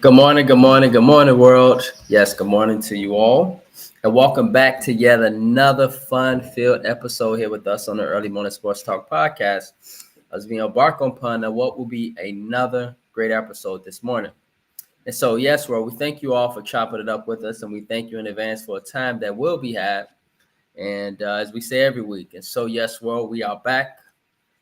Good morning, world. Yes, good morning to you all. And welcome back to yet another fun-filled episode here with us on the Early Morning Sports Talk podcast as we embark upon what will be another great episode this morning. And so, yes, world, we thank you all for chopping it up with us, and we thank you in advance for a time that will be had. And as we say every week, and so, yes, world, we are back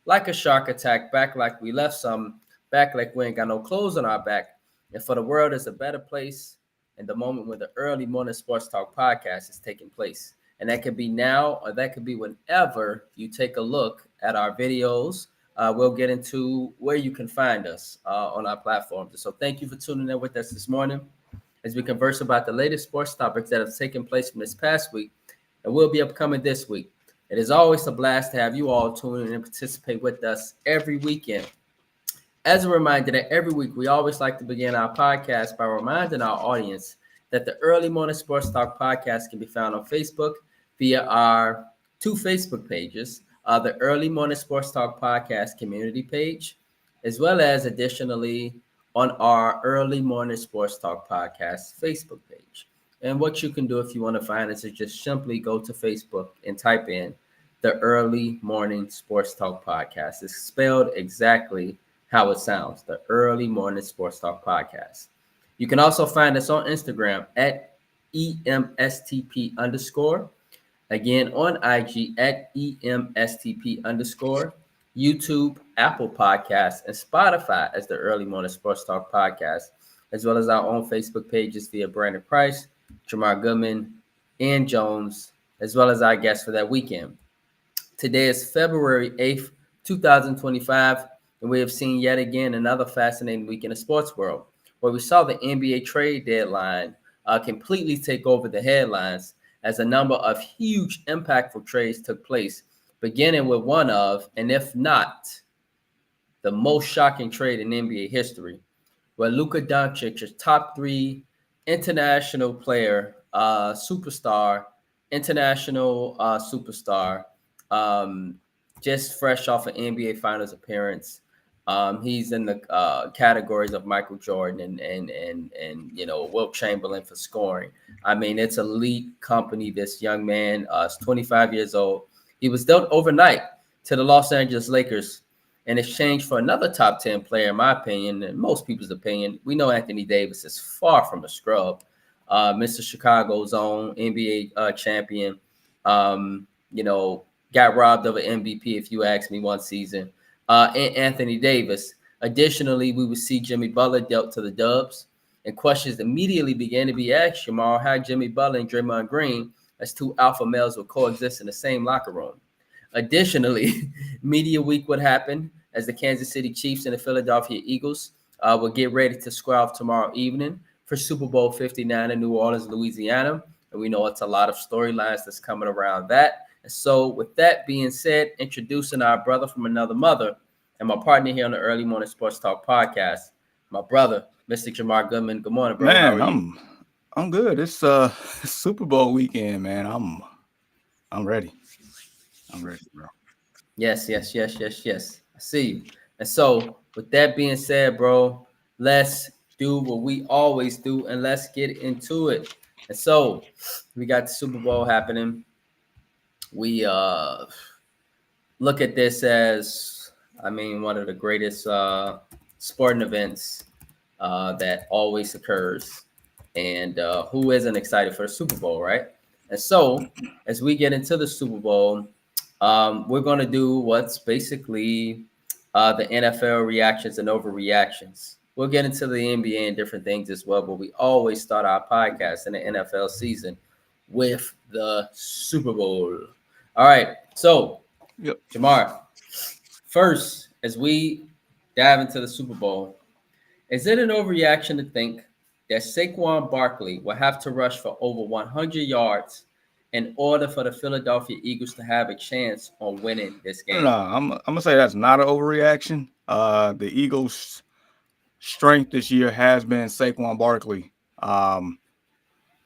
like a shark attack, back like we left some, back like we ain't got no clothes on our back. And for the world is a better place in the moment when the early morning sports talk podcast is taking place. And that could be now or that could be whenever you take a look at our videos. We'll get into where you can find us on our platforms. So thank you for tuning in with us this morning as we converse about the latest sports topics that have taken place from this past week and will be upcoming this week. It is always a blast to have you all tune in and participate with us every weekend. As a reminder that every week we always like to begin our podcast by reminding our audience that the Early Morning Sports Talk podcast can be found on Facebook via our two Facebook pages, the Early Morning Sports Talk podcast community page, as well as additionally on our Early Morning Sports Talk podcast Facebook page. And what you can do if you want to find us is just simply go to Facebook and type in the Early Morning Sports Talk podcast. It's spelled exactly how it sounds, the Early Morning Sports Talk podcast. You can also find us on Instagram at EMSTP underscore. Again, on IG at EMSTP underscore. YouTube, Apple Podcasts, and Spotify as the Early Morning Sports Talk podcast, as well as our own Facebook pages via Brandon Price, Jamar Goodman, and Jones, as well as our guests for that weekend. Today is February 8th, 2025, and we have seen yet again another fascinating week in the sports world, where we saw the NBA trade deadline completely take over the headlines as a number of huge, impactful trades took place, beginning with one of, and if not, the most shocking trade in NBA history, where Luka Doncic, a top three international player, international superstar, um, just fresh off an NBA Finals appearance. He's in the categories of Michael Jordan and Wilt Chamberlain for scoring. I mean, it's elite company. This young man is 25 years old. He was dealt overnight to the Los Angeles Lakers in exchange for another top 10 player, in my opinion, and most people's opinion. We know Anthony Davis is far from a scrub. Mr. Chicago's own NBA champion, got robbed of an MVP, if you ask me, one season. And Anthony Davis. Additionally, we would see Jimmy Butler dealt to the Dubs, and questions immediately began to be asked, Jamar, how Jimmy Butler and Draymond Green, as two alpha males, would coexist in the same locker room. Additionally, Media Week would happen as the Kansas City Chiefs and the Philadelphia Eagles will get ready to square off tomorrow evening for Super Bowl 59 in New Orleans, Louisiana. And we know it's a lot of storylines that's coming around that. And so with that being said, introducing our brother from another mother and my partner here on the Early Morning Sports Talk podcast, my brother, Mr. Jamar Goodman. Good morning, bro. Man, I'm good. It's Super Bowl weekend, man. I'm ready. I'm ready, bro. Yes. I see you. And so, with that being said, bro, let's do what we always do and let's get into it. And so, we got the Super Bowl happening. We look at this as, I mean, one of the greatest sporting events that always occurs. And who isn't excited for the Super Bowl, right? And so, as we get into the Super Bowl, we're going to do what's basically the NFL reactions and overreactions. We'll get into the NBA and different things as well, but we always start our podcast in the NFL season with the Super Bowl. All right. So, Yep. Jamar, first, as we dive into the Super Bowl, is it an overreaction to think that Saquon Barkley will have to rush for over 100 yards in order for the Philadelphia Eagles to have a chance on winning this No, game? I'm gonna say that's not an overreaction. The Eagles' strength this year has been Saquon Barkley.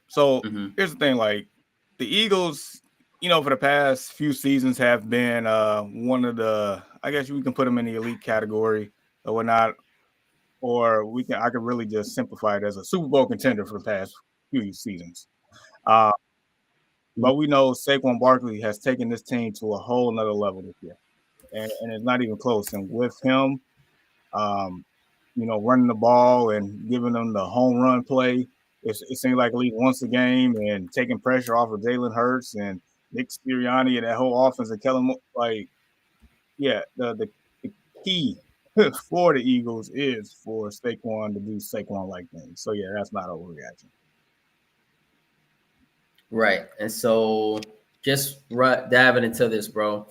So Mm-hmm. here's the thing: like the Eagles, for the past few seasons have been one of the, I guess we can put them in the elite category or whatnot. or I could really just simplify it as a Super Bowl contender for the past few seasons. But we know Saquon Barkley has taken this team to a whole nother level this year, and it's not even close. And with him, running the ball and giving them the home run play, it seems like at least once a game, and taking pressure off of Jalen Hurts and Nick Sirianni and that whole offense and Kellen, the key for the Eagles is for Saquon to do Saquon-like things. So, yeah, that's not overreaction. Right. And so just diving into this, bro.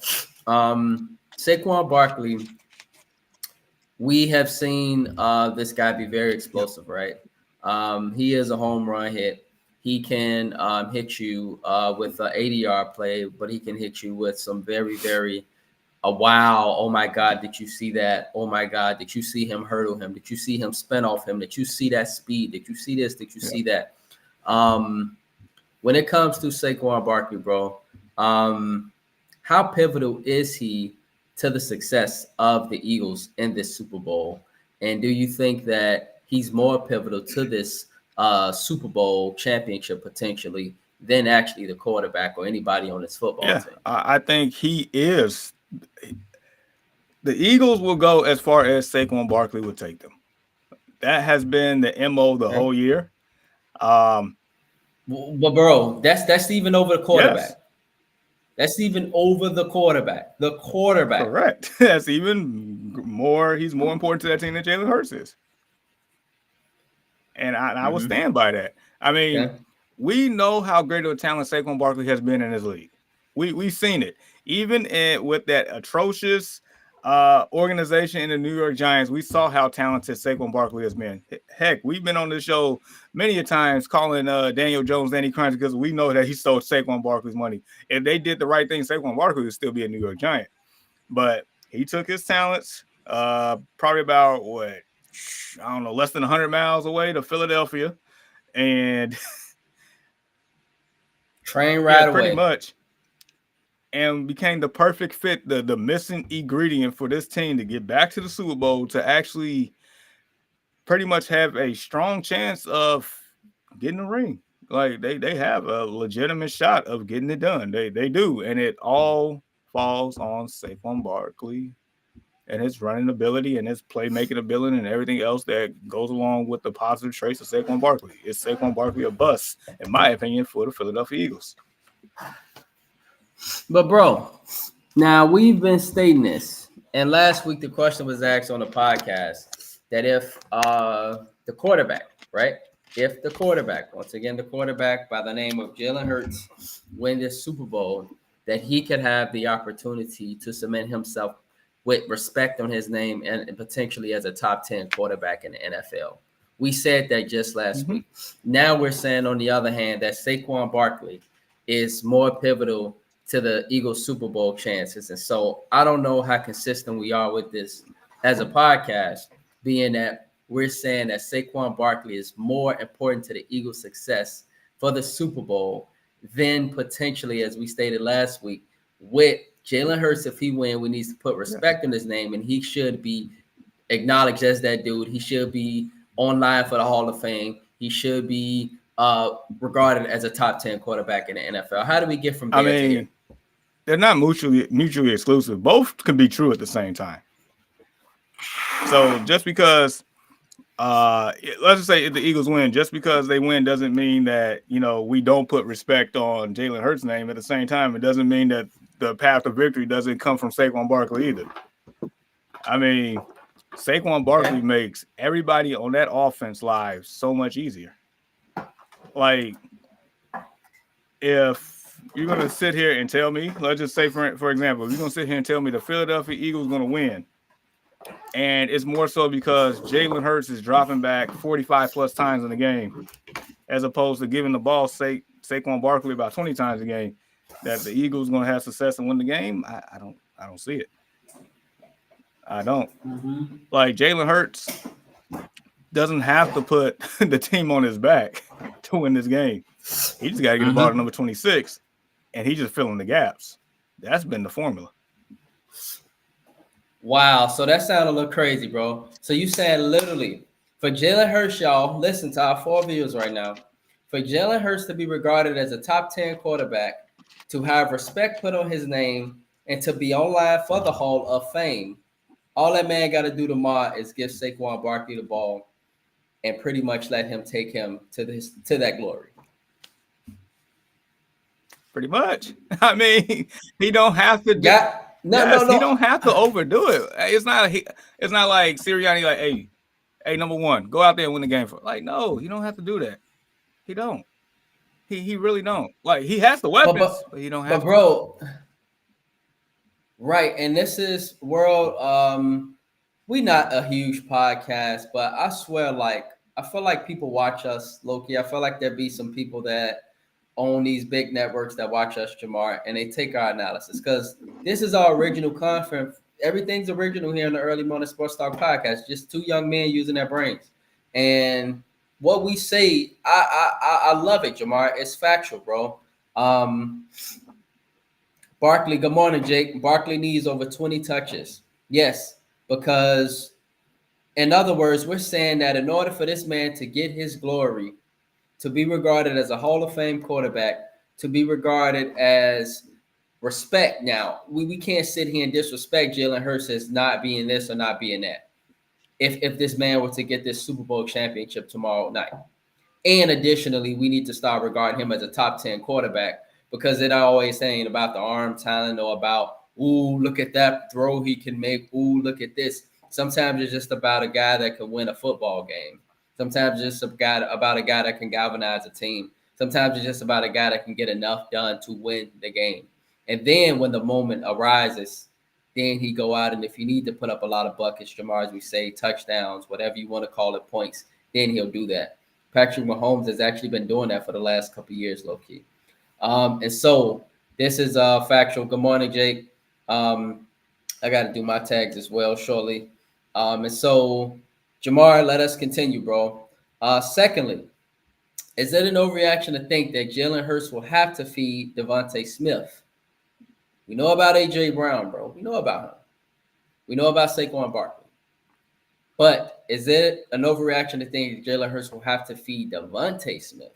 Saquon Barkley, we have seen this guy be very explosive, right? He is a home run hit. He can hit you with an 80-yard play, but he can hit you with some very, very wow, oh my God, did you see that? Oh my God, did you see him hurdle him? Did you see him spin off him? Did you see that speed? Did you see this? Did you see that? When it comes to Saquon Barkley, bro, how pivotal is he to the success of the Eagles in this Super Bowl? And do you think that he's more pivotal to this Super Bowl championship potentially than actually the quarterback or anybody on this football team? I think he is. The Eagles will go as far as Saquon Barkley would take them. That has been the MO the whole year. But bro, that's even over the quarterback. Yes. That's even over the quarterback. The quarterback. Correct. That's even more. He's more important to that team than Jalen Hurts is. And I will stand by that. I mean, we know how great of a talent Saquon Barkley has been in this league. We've seen it. Even with that atrocious organization in the New York Giants, we saw how talented Saquon Barkley has been. Heck, we've been on this show many a times calling Daniel Jones Danny Crunch because we know that he stole Saquon Barkley's money. If they did the right thing, Saquon Barkley would still be a New York Giant. But he took his talents probably about, less than 100 miles away to Philadelphia and train right away. Pretty much. And became the perfect fit, the missing ingredient for this team to get back to the Super Bowl, to actually pretty much have a strong chance of getting a ring. Like they have a legitimate shot of getting it done. They do. And it all falls on Saquon Barkley and his running ability and his playmaking ability and everything else that goes along with the positive traits of Saquon Barkley. Is Saquon Barkley a bust, in my opinion, for the Philadelphia Eagles? But, bro, now we've been stating this, and last week the question was asked on the podcast that if the quarterback, right? If the quarterback, once again, the quarterback by the name of Jalen Hurts win this Super Bowl, that he could have the opportunity to cement himself with respect on his name and potentially as a top 10 quarterback in the NFL. We said that just last week. Now we're saying, on the other hand, that Saquon Barkley is more pivotal to the Eagles Super Bowl chances. And so I don't know how consistent we are with this as a podcast, being that we're saying that Saquon Barkley is more important to the Eagles' success for the Super Bowl than potentially, as we stated last week, with Jalen Hurts. If he wins, we need to put respect on his name, and he should be acknowledged as that dude. He should be online for the Hall of Fame. He should be regarded as a top 10 quarterback in the NFL. How do we get from there to here? They're not mutually exclusive. Both can be true at the same time. So just because, let's just say if the Eagles win, just because they win doesn't mean that, we don't put respect on Jalen Hurts' name. At the same time, it doesn't mean that the path to victory doesn't come from Saquon Barkley either. I mean, Saquon Barkley makes everybody on that offense lives so much easier. Like, if you're going to sit here and tell me, let's just say, for example, if you're going to sit here and tell me the Philadelphia Eagles are going to win, and it's more so because Jalen Hurts is dropping back 45-plus times in the game, as opposed to giving the ball Saquon Barkley about 20 times a game, that the Eagles are going to have success and win the game, I don't see it. I don't. Like, Jalen Hurts doesn't have to put the team on his back to win this game. He just got to get the ball to number 26, and he's just filling the gaps. That's been the formula. Wow. So that sounded a little crazy, bro. So you said literally for Jalen Hurts, y'all, listen to our 4 viewers right now. For Jalen Hurts to be regarded as a top 10 quarterback, to have respect put on his name, and to be online for the Hall of Fame, all that man got to do tomorrow is give Saquon Barkley the ball and pretty much let him take him to that glory. Pretty much. I mean, he don't have to. He don't have to overdo it. It's not like Sirianni like, hey, number one, go out there and win the game for. Like, no, he don't have to do that. He don't. He really don't. Like, he has the weapons, but he don't have. But bro, right, and this is world. We not a huge podcast, but I swear, like, I feel like people watch us, Loki. I feel like there be some people that own these big networks that watch us, Jamar, and they take our analysis because this is our original content. Everything's original here in the Early Morning Sports Talk podcast. Just two young men using their brains, and what we say, I love it, Jamar. It's factual, bro. Barkley, good morning, Jake. Barkley needs over 20 touches. Yes, because in other words, we're saying that in order for this man to get his glory, to be regarded as a Hall of Fame quarterback, to be regarded as respect. Now, we can't sit here and disrespect Jalen Hurts as not being this or not being that. If this man were to get this Super Bowl championship tomorrow night. And additionally, we need to start regarding him as a top 10 quarterback because it always saying about the arm talent or about, ooh, look at that throw he can make. Ooh, look at this. Sometimes it's just about a guy that can win a football game. Sometimes it's just about a guy that can galvanize a team. Sometimes it's just about a guy that can get enough done to win the game. And then when the moment arises, then he go out and if you need to put up a lot of buckets, Jamar, as we say, touchdowns, whatever you want to call it, points, then he'll do that. Patrick Mahomes has actually been doing that for the last couple of years, low-key. And so this is factual. Good morning, Jake. I got to do my tags as well shortly. And so, Jamar, let us continue, bro. Secondly, is it an overreaction to think that Jalen Hurts will have to feed Devontae Smith? We know about A.J. Brown, bro. We know about him. We know about Saquon Barkley. But is it an overreaction to think that Jalen Hurts will have to feed Devontae Smith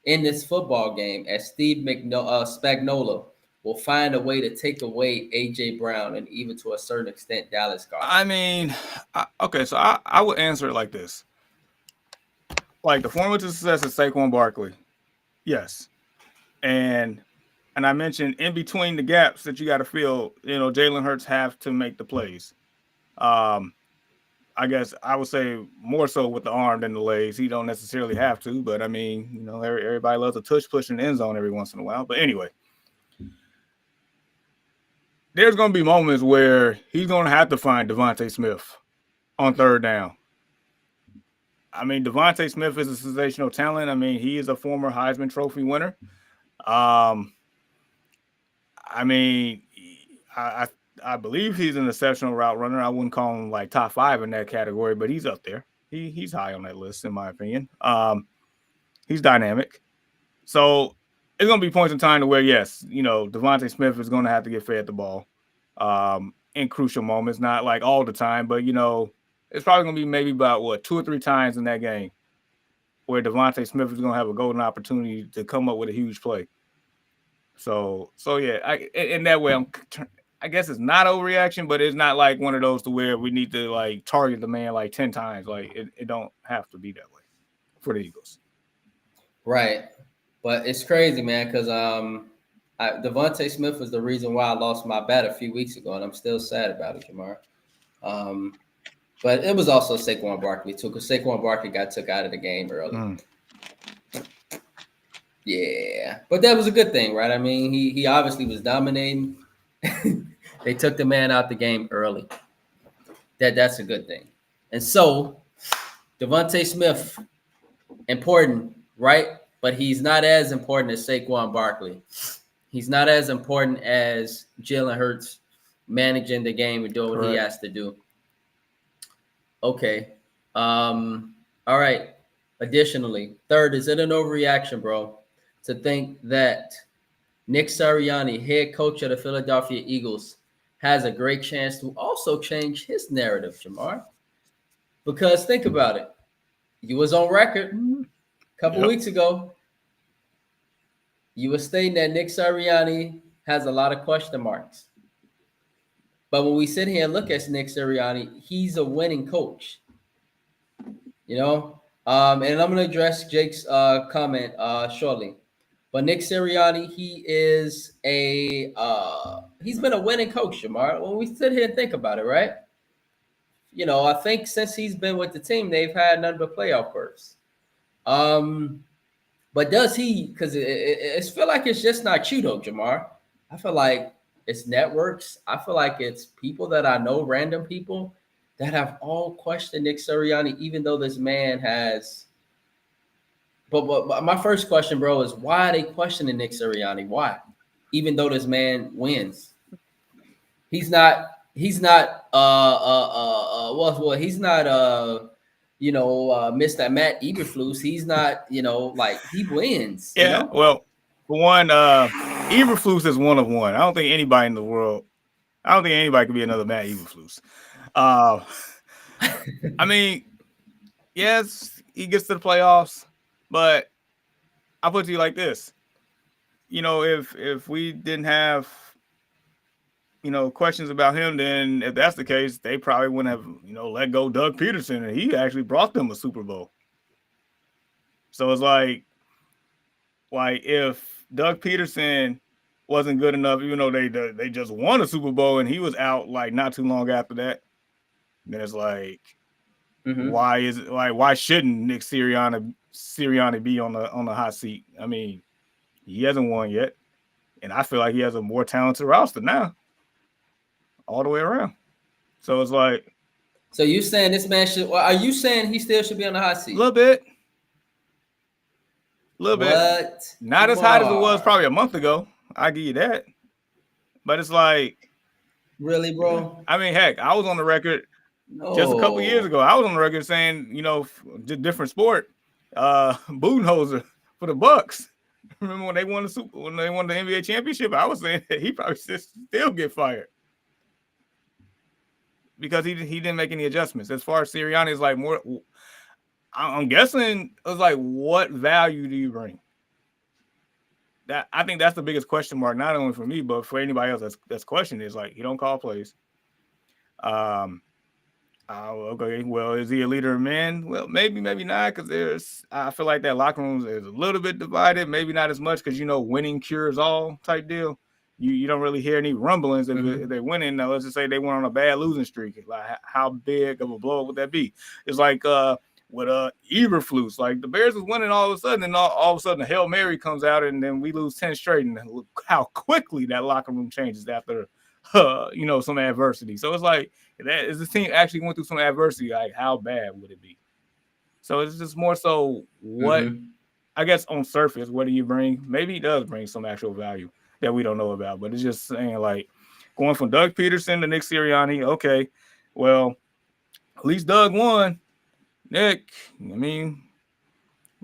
in this football game as Steve Spagnuolo will find a way to take away A.J. Brown and even to a certain extent Dallas Goedert? I mean, okay, so I would answer it like this. Like the formula to success is Saquon Barkley. Yes. And I mentioned in between the gaps that you got to fill, Jalen Hurts have to make the plays. I guess I would say more so with the arm than the legs. He don't necessarily have to, but I mean, everybody loves a tush push in the end zone every once in a while. But anyway, there's going to be moments where he's going to have to find Devontae Smith on third down. I mean, Devontae Smith is a sensational talent. I mean, he is a former Heisman Trophy winner. I mean, I believe he's an exceptional route runner. I wouldn't call him like top 5 in that category, but he's up there. He's high on that list, in my opinion. He's dynamic. So it's going to be points in time to where, yes, Devontae Smith is going to have to get fed the ball in crucial moments, not like all the time, but, it's probably going to be maybe about, 2 or 3 times in that game where Devontae Smith is going to have a golden opportunity to come up with a huge play. So yeah, in that way, I guess it's not overreaction, but it's not like one of those to where we need to like target the man like 10 times. Like it don't have to be that way for the Eagles. Right. But it's crazy, man, because Devontae Smith was the reason why I lost my bet a few weeks ago, and I'm still sad about it, Jamar. But it was also Saquon Barkley, too, because Saquon Barkley got took out of the game early. Yeah. But that was a good thing, right? I mean, he obviously was dominating. They took the man out the game early. That's a good thing. And so, Devontae Smith, important, right? But he's not as important as Saquon Barkley. He's not as important as Jalen Hurts managing the game and doing what he has to do. Okay. All right. Additionally, third, is it an overreaction, bro, to think that Nick Sirianni, head coach of the Philadelphia Eagles, has a great chance to also change his narrative, Jamar. Because think about it. You was on record a couple weeks ago. You were stating that Nick Sirianni has a lot of question marks. But when we sit here and look at Nick Sirianni, he's a winning coach. You know? And I'm going to address Jake's comment shortly. But Nick Sirianni, he's been a winning coach, Jamar. When we sit here and think about it, right? You know, I think since he's been with the team, they've had none but playoff berths. But does he? Because it feel like it's just not you, though, Jamar. I feel like it's networks. I feel like it's people that I know, random people that have all questioned Nick Sirianni, even though this man has. But my first question, bro, is why are they questioning Nick Sirianni? Why? Even though this man wins, he's not. He's not. He's not. Mr. Matt Eberflus. He's not. Like he wins. Yeah. You know? Well, for one, Eberflus is one of one. I don't think anybody in the world. I don't think anybody could be another Matt Eberflus. I mean, yes, he gets to the playoffs. But I'll put it to you like this. You know, if we didn't have, questions about him, then if that's the case, they probably wouldn't have, let go Doug Peterson, and he actually brought them a Super Bowl. So it's like if Doug Peterson wasn't good enough, even though they just won a Super Bowl and he was out like not too long after that, then it's like, why shouldn't Nick Sirianni be on the hot seat? I mean, he hasn't won yet, and I feel like he has a more talented roster now, all the way around. So it's like, so you saying this man should? Are you saying he still should be on the hot seat? A little bit. Not as hot as it was probably a month ago. I give you that, but it's like, really, bro? I mean, heck, I was on the record. No. Just a couple of years ago, I was on the record saying, different sport, Budenholzer for the Bucks. Remember when they won the NBA championship? I was saying that he probably still get fired because he didn't make any adjustments. As far as Sirianni is like more, I'm guessing it was like, what value do you bring? That I think that's the biggest question mark, not only for me but for anybody else that's questioning. Is like he don't call plays. Okay, well, is he a leader of men? Well, maybe not, because I feel like that locker room is a little bit divided. Maybe not as much because, winning cures all type deal. You don't really hear any rumblings if they're winning. Now, let's just say they went on a bad losing streak. Like, how big of a blow would that be? It's like with Eberflus. Like, the Bears was winning all of a sudden, and all of a sudden a Hail Mary comes out, and then we lose 10 straight. And look how quickly that locker room changes after some adversity. So it's like, that is the team actually went through some adversity, like how bad would it be? So it's just more so what I guess on surface, what do you bring? Maybe he does bring some actual value that we don't know about, but it's just saying like going from Doug Peterson to Nick Sirianni. Okay, well, at least Doug won. Nick, I mean,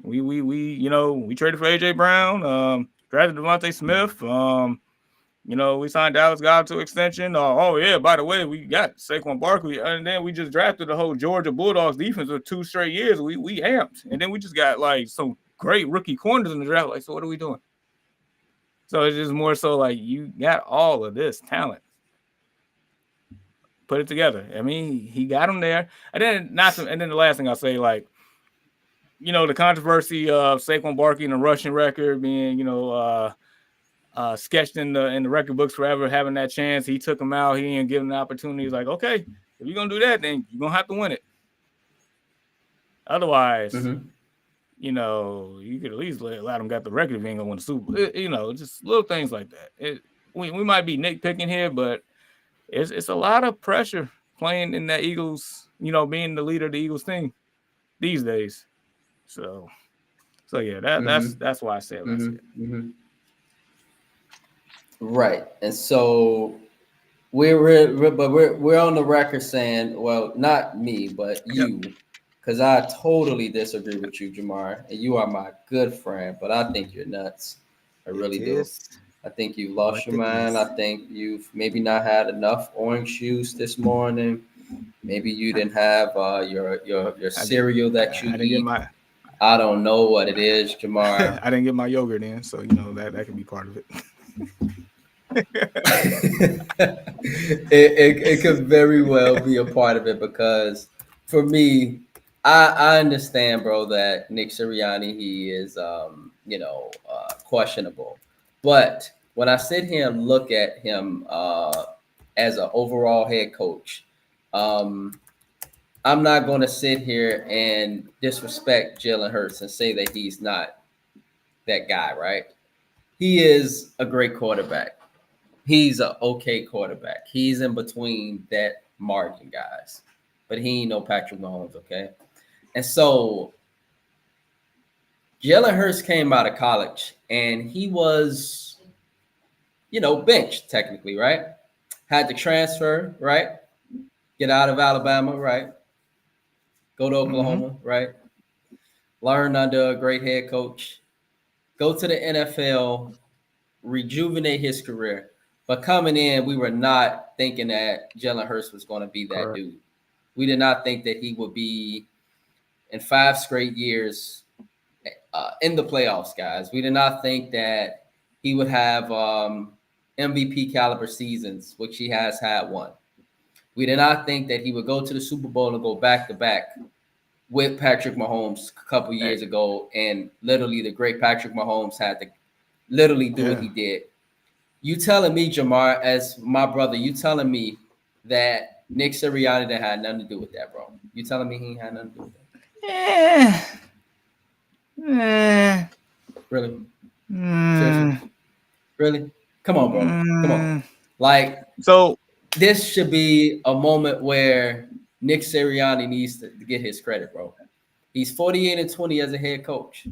we traded for AJ Brown, drafted Devontae Smith. We signed Dallas Goedert to extension. By the way, we got Saquon Barkley, and then we just drafted the whole Georgia Bulldogs defense for 2 straight years. We amped, and then we just got like some great rookie corners in the draft. Like, so what are we doing? So it's just more so like you got all of this talent, put it together. I mean, he got them there, and then the last thing I'll say, like, the controversy of Saquon Barkley and the rushing record being, sketched in the record books forever, having that chance. He took him out. He didn't give him the opportunity. He's like, okay, if you're going to do that, then you're going to have to win it. Otherwise, you could at least let him get the record if he ain't going to win the Super Bowl. Just little things like that. We might be nitpicking here, but it's a lot of pressure playing in that Eagles, being the leader of the Eagles team these days. So yeah, that's why I said that. Right, and so we're on the record saying, well, not me, but you, because I totally disagree with you, Jamar, and you are my good friend, but I think you're nuts. I really do. I think you lost your mind. I think you've maybe not had enough orange juice this morning. Maybe you didn't have your cereal that you eat. I don't know what it is, Jamar. I didn't get my yogurt in, so that can be part of it. it could very well be a part of it, because for me, I understand, bro, that Nick Sirianni, he is questionable, but when I sit here and look at him as an overall head coach, I'm not going to sit here and disrespect Jalen Hurts and say that he's not that guy, right? He is a great quarterback. He's an okay quarterback. He's in between that margin, guys. But he ain't no Patrick Mahomes, okay? And so Jalen Hurts came out of college and he was, benched technically, right? Had to transfer, right? Get out of Alabama, right? Go to Oklahoma, right? Learn under a great head coach. Go to the NFL, rejuvenate his career. But coming in, we were not thinking that Jalen Hurts was going to be that dude. We did not think that he would be in 5 straight years in the playoffs, guys. We did not think that he would have MVP caliber seasons, which he has had one. We did not think that he would go to the Super Bowl and go back-to-back with Patrick Mahomes a couple years ago, and literally the great Patrick Mahomes had to literally do what he did. You telling me, Jamar, as my brother, you telling me that Nick Sirianni didn't have nothing to do with that, bro? You telling me he had nothing to do with that? Really? Seriously? Really? Come on, bro. Come on. Like, so this should be a moment where Nick Sirianni needs to get his credit, bro. He's 48-20 as a head coach.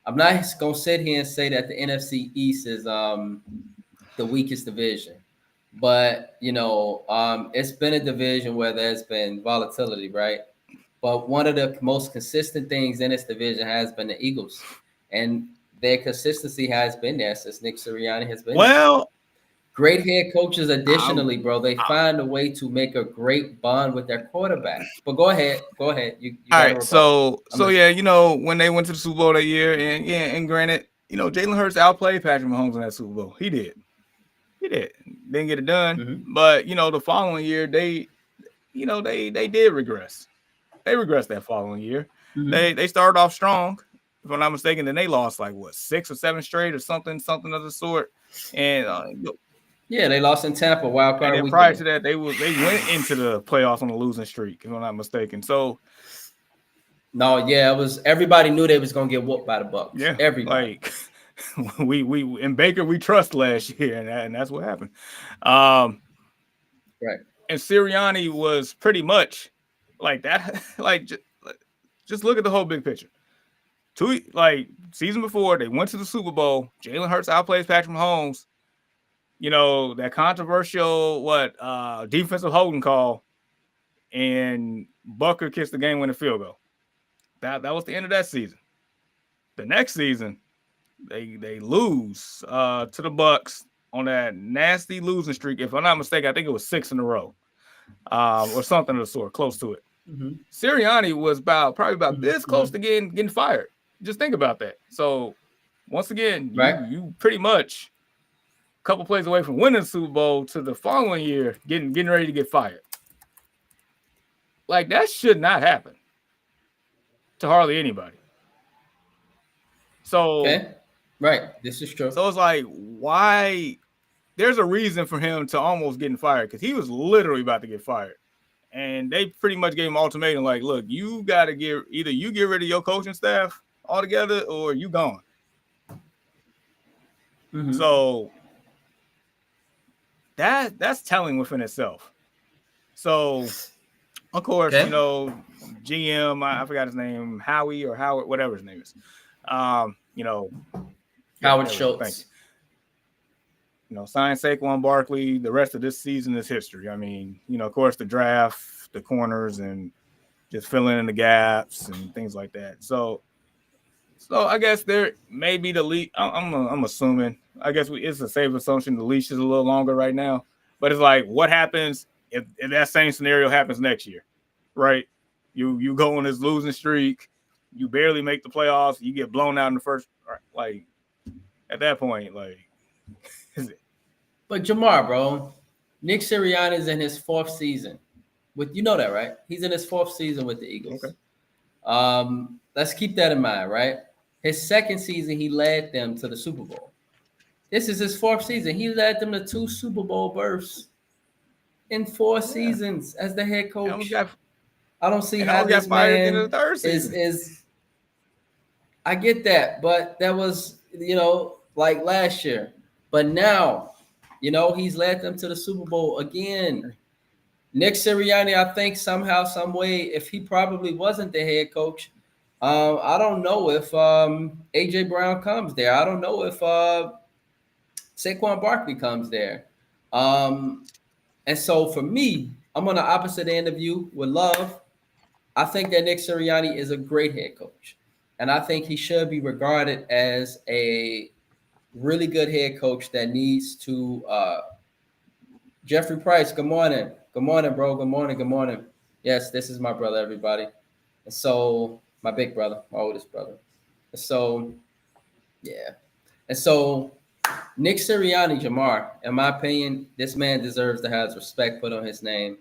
I'm not going to sit here and say that the NFC East is the weakest division. But, it's been a division where there's been volatility, right? But one of the most consistent things in this division has been the Eagles. And their consistency has been there since Nick Sirianni has been there. Great head coaches, additionally, bro, they find a way to make a great bond with their quarterback. But go ahead. All right. So yeah, when they went to the Super Bowl that year, and granted, Jalen Hurts outplayed Patrick Mahomes in that Super Bowl. He did. Didn't get it done. Mm-hmm. But the following year, they did regress. They regressed that following year. Mm-hmm. They started off strong, if I'm not mistaken. Then they lost 6 or 7 straight or something of the sort. And they lost in Tampa wild card. And then prior to that, they went into the playoffs on a losing streak, if I'm not mistaken. So, it was everybody knew they was gonna get whooped by the Bucs. Yeah, everybody. We in Baker we trust last year, and that's what happened. Right. And Sirianni was pretty much like that. Just look at the whole big picture. Season before, they went to the Super Bowl. Jalen Hurts outplays Patrick Mahomes. That controversial defensive holding call, and Butker kissed the game-winning field goal. That was the end of that season. The next season, they lose to the Bucs on that nasty losing streak. If I'm not mistaken, I think it was 6 in a row, or something of the sort, close to it. Mm-hmm. Sirianni was probably about this close to getting fired. Just think about that. So once again, you pretty much a couple plays away from winning the Super Bowl to the following year getting ready to get fired. That should not happen to hardly anybody. So this is true. So it's why? There's a reason for him to almost getting fired, because he was literally about to get fired. And they pretty much gave him an ultimatum, look, you got to either you get rid of your coaching staff altogether or you gone. Mm-hmm. So that's telling within itself. So, of course, GM, I forgot his name, Howie or Howard, whatever his name is. Howard Schultz. Sign Saquon Barkley. The rest of this season is history. I mean, of course, the draft, the corners, and just filling in the gaps and things like that. So So I guess there may be the leash. I'm assuming. I guess it's a safe assumption the leash is a little longer right now. But it's like, what happens if that same scenario happens next year, right? You go on this losing streak, you barely make the playoffs, you get blown out in the first. Like at that point, like is it? But Jamar, bro, Nick Sirianni is in his 4th season. You know that, right? He's in his 4th season with the Eagles. Okay. Let's keep that in mind, right? His 2nd season, he led them to the Super Bowl. This is his 4th season. He led them to 2 Super Bowl berths in 4 seasons as the head coach. I don't see how this man is. I get that, but that was, like last year. But now, he's led them to the Super Bowl again. Nick Sirianni, I think somehow, some way, if he probably wasn't the head coach, I don't know if A.J. Brown comes there. I don't know if Saquon Barkley comes there. And so for me, I'm on the opposite end of you with Love. I think that Nick Sirianni is a great head coach. And I think he should be regarded as a really good head coach that needs to Jeffrey Price, good morning. Good morning, bro. Good morning. Good morning. Yes, this is my brother, everybody. And so my big brother, my oldest brother. And so, yeah. And so Nick Sirianni, Jamar, in my opinion, this man deserves to have respect put on his name.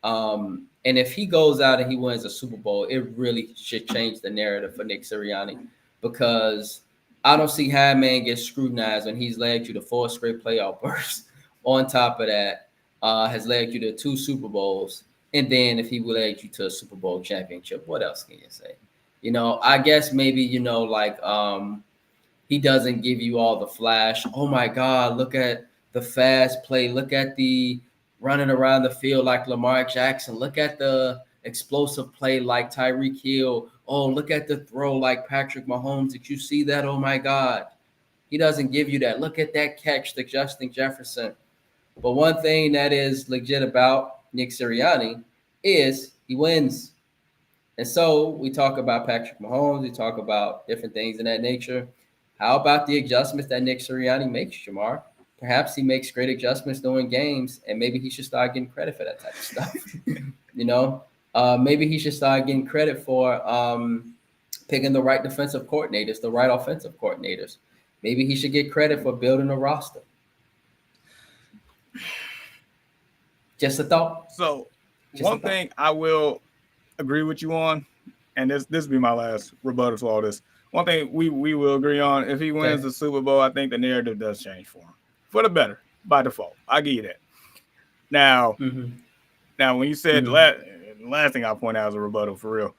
And if he goes out and he wins a Super Bowl, it really should change the narrative for Nick Sirianni, because I don't see how a man gets scrutinized when he's led you to 4 straight playoff berths. On top of that, has led you to 2 Super Bowls. And then if he led you to a Super Bowl championship, what else can you say? I guess maybe, he doesn't give you all the flash. Oh my God, look at the fast play. Look at the running around the field like Lamar Jackson. Look at the explosive play like Tyreek Hill. Oh, look at the throw like Patrick Mahomes. Did you see that? Oh my God. He doesn't give you that. Look at that catch to Justin Jefferson. But one thing that is legit about Nick Sirianni is he wins. And so we talk about Patrick Mahomes. We talk about different things in that nature. How about the adjustments that Nick Sirianni makes, Jamar? Perhaps he makes great adjustments during games, and maybe he should start getting credit for that type of stuff. Maybe he should start getting credit for picking the right defensive coordinators, the right offensive coordinators. Maybe he should get credit for building a roster. Just a thought. So one thing I will agree with you on, and this will be my last rebuttal to all this. One thing we will agree on, if he wins the Super Bowl, I think the narrative does change for him. For the better, by default. I give you that. Now, when you said the last thing I'll point out is a rebuttal for real.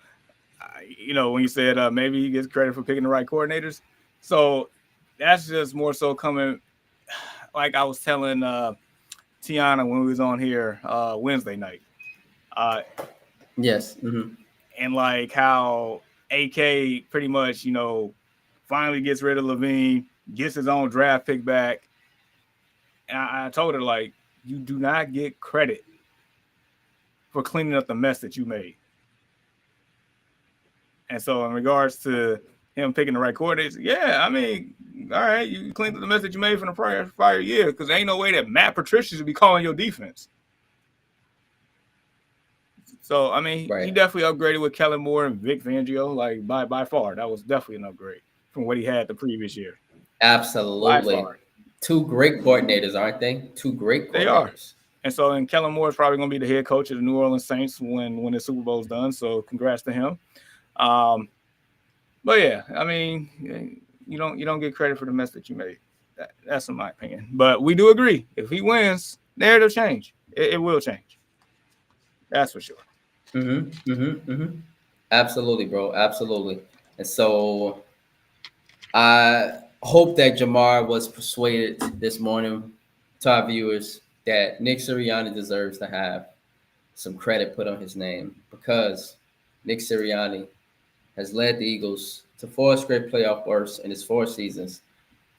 When you said maybe he gets credit for picking the right coordinators. So that's just more so coming, like I was telling Tiana when we was on here Wednesday night. Yes. And like how AK pretty much, finally gets rid of Levine, gets his own draft pick back. And I told her, like, you do not get credit for cleaning up the mess that you made. And so in regards to him picking the right coordinators, yeah, I mean, all right, you cleaned up the mess that you made from the prior year, because there ain't no way that Matt Patricia should be calling your defense. So, I mean, he definitely upgraded with Kellen Moore and Vic Fangio, like, by far. That was definitely an upgrade from what he had the previous year. Absolutely. 2 great coordinators, aren't they? 2 great coordinators. They are. And so, and Kellen Moore is probably going to be the head coach of the New Orleans Saints when the Super Bowl is done. So, congrats to him. But yeah, I mean, you don't get credit for the mess that you made. That's in my opinion. But we do agree, if he wins, narrative change. It will change. That's for sure. Absolutely, bro. Absolutely. And so I hope that Jamar was persuaded this morning to our viewers that Nick Sirianni deserves to have some credit put on his name, because Nick Sirianni has led the Eagles to 4 straight playoff berths in his 4 seasons,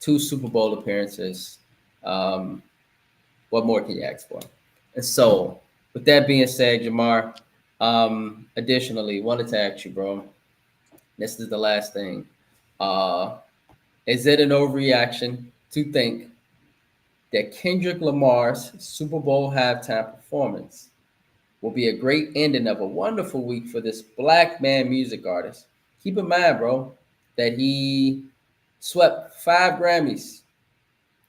2 Super Bowl appearances. What more can you ask for? And so, with that being said, Jamar, additionally, wanted to ask you, bro, this is the last thing. Uh, is it an overreaction to think that Kendrick Lamar's Super Bowl halftime performance will be a great ending of a wonderful week for this black man music artist? Keep in mind, bro, that he swept 5 Grammys.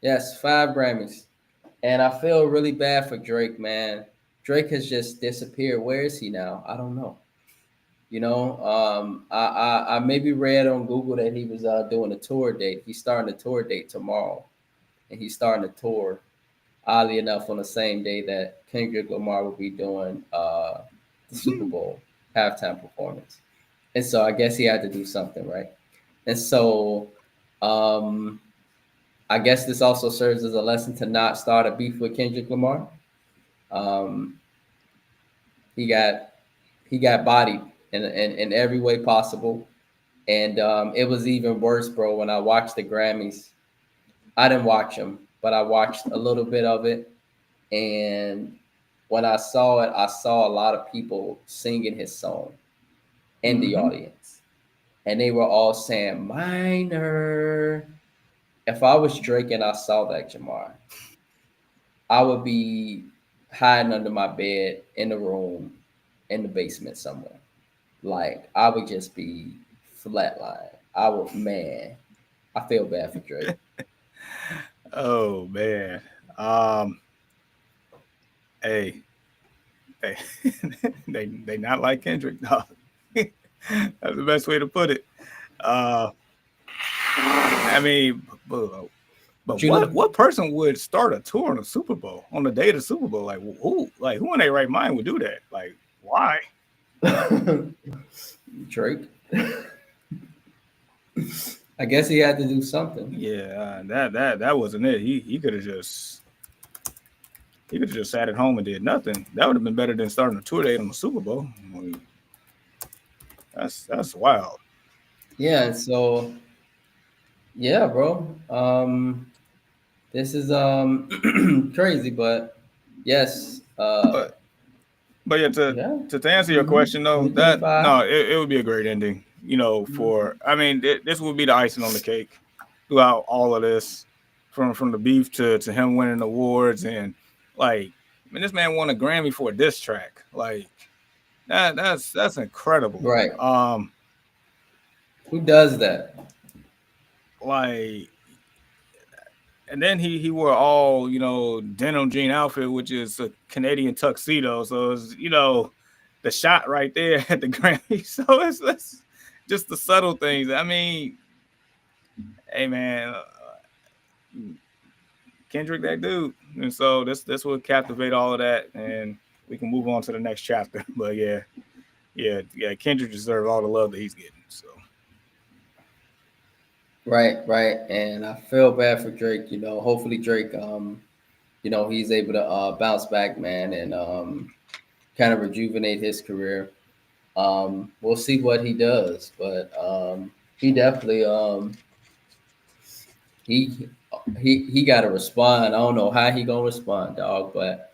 Yes, 5 Grammys. And I feel really bad for Drake, man. Drake has just disappeared. Where is he now? I don't know. I maybe read on Google that he was doing a tour date. He's starting a tour date tomorrow, and he's starting a tour. Oddly enough, on the same day that Kendrick Lamar will be doing the Super Bowl halftime performance, and so I guess he had to do something, right? And so, um, I guess this also serves as a lesson to not start a beef with Kendrick Lamar. Um, he got he got bodied in every way possible. And it was even worse, bro, when I watched the Grammys. I didn't watch them, but I watched a little bit of it. And when I saw it, I saw a lot of people singing his song in the audience. And they were all saying, Minor. If I was Drake and I saw that, Jamar, I would be hiding under my bed in the room in the basement somewhere. Like, I would just be flatline. I would, man, I feel bad for Drake. Oh man. Hey, they they not like Kendrick, dog. That's the best way to put it. I mean, but what person would start a tour on the Super Bowl on the day of the Super Bowl? Like who in their right mind would do that? Like why? Drake. I guess he had to do something. Yeah, that wasn't it. He could have just sat at home and did nothing. That would have been better than starting a tour date on the Super Bowl. I mean, that's wild. Yeah, so yeah, bro. This is crazy, but yes. But yeah, to answer your question though, that no, it would be a great ending. You know, for I mean, this would be the icing on the cake throughout all of this, from the beef to him winning awards and like, I mean, this man won a Grammy for a diss track. Like that's incredible. Right. Who does that? Like, and then he wore all denim jean outfit, which is a Canadian tuxedo. So it's the shot right there at the Grammy. So it's just the subtle things. I mean, hey man, Kendrick, that dude, and so this will captivate all of that, and we can move on to the next chapter. But yeah, Kendrick deserves all the love that he's getting. So. Right, and I feel bad for Drake. Hopefully Drake, he's able to bounce back, man, and kind of rejuvenate his career. We'll see what he does, but he definitely he got to respond. I don't know how he gonna respond, dog, but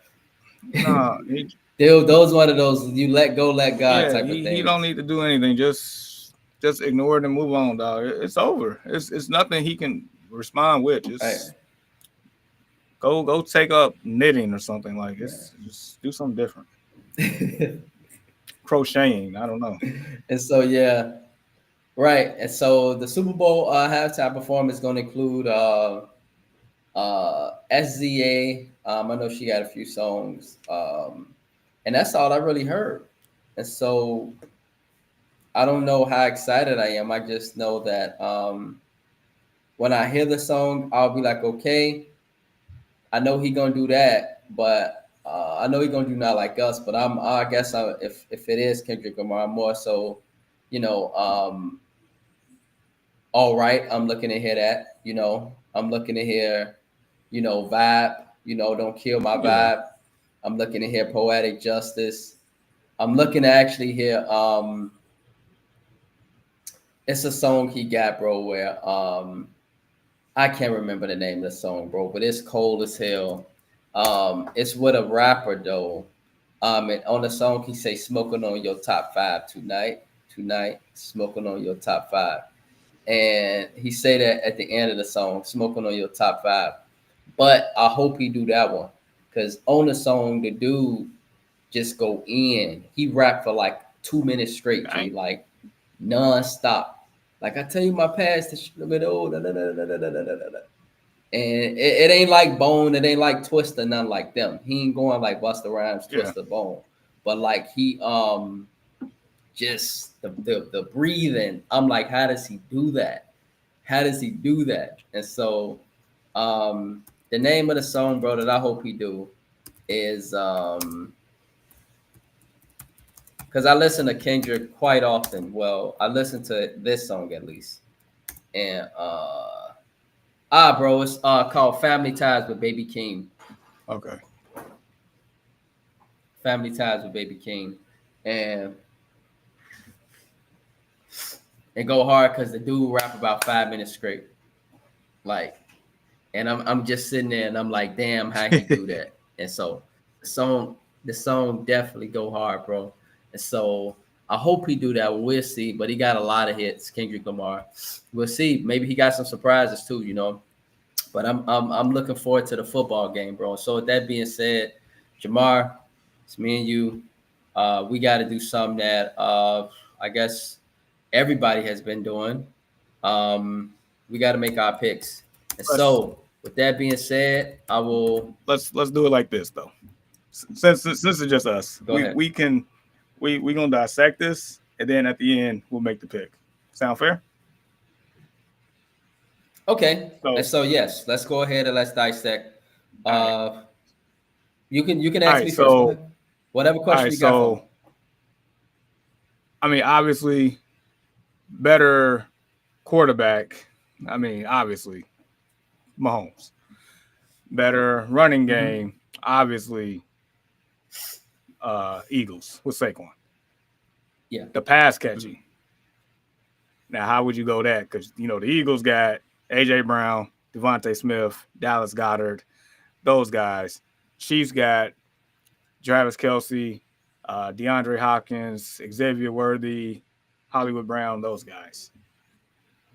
those one of those you let go, let God type of thing. He don't need to do anything. Just ignore it and move on, dog. It's over. It's nothing he can respond with. Just go take up knitting or something like this. Just do something different. Crocheting, I don't know. And so yeah, right. And so the Super Bowl halftime performance is going to include SZA. I know she got a few songs, and that's all I really heard. And so I don't know how excited I am. I just know that when I hear the song, I'll be like, okay, I know he gonna do that, but I know he gonna do Not Like Us. But I guess if it is Kendrick Lamar, I'm more so, all right. I'm looking to hear that. I'm looking to hear, Vibe. Don't kill my vibe. Yeah. I'm looking to hear Poetic Justice. I'm looking to actually hear it's a song he got, bro, where I can't remember the name of the song, bro, but it's cold as hell. It's with a rapper though. And on the song he say smoking on your top 5 tonight, smoking on your top 5. And he say that at the end of the song, "Smoking on Your Top 5." But I hope he do that one, because on the song, the dude just go in. He rapped for like 2 minutes straight, G, like non-stop. Like, I tell you my past, and it ain't like Bone, it ain't like Twista, none like them. He ain't going like Busta Rhymes, Twista, Bone, but like he just the breathing. I'm like, how does he do that? How does he do that? And so the name of the song, bro, that I hope he do is because I listen to Kendrick quite often. Well, I listen to this song at least. And bro, it's called Family Ties with Baby Keem. Okay. Family Ties with Baby Keem. And it go hard because the dude rap about 5 minutes straight. Like, and I'm just sitting there and I'm like, damn, how he do that? And so the song definitely go hard, bro. And so I hope he do that. We'll see. But he got a lot of hits, Kendrick Lamar. We'll see. Maybe he got some surprises too, you know. But I'm looking forward to the football game, bro. So with that being said, Jamar, it's me and you. We got to do something that I guess everybody has been doing. We got to make our picks. And so with that being said, I will. Let's do it like this though. Since it's just us, we gonna dissect this, and then at the end we'll make the pick. Sound fair? Okay. So yes, let's go ahead and let's dissect. You can ask me first. Whatever question you got. So, I mean, obviously, better quarterback. I mean, obviously, Mahomes. Better running game. Obviously, Eagles with Saquon. Yeah. The pass catching. Now, how would you go that? Because, you know, the Eagles got A.J. Brown, Devontae Smith, Dallas Goedert, those guys. Chiefs got Travis Kelce, DeAndre Hopkins, Xavier Worthy, Hollywood Brown, those guys.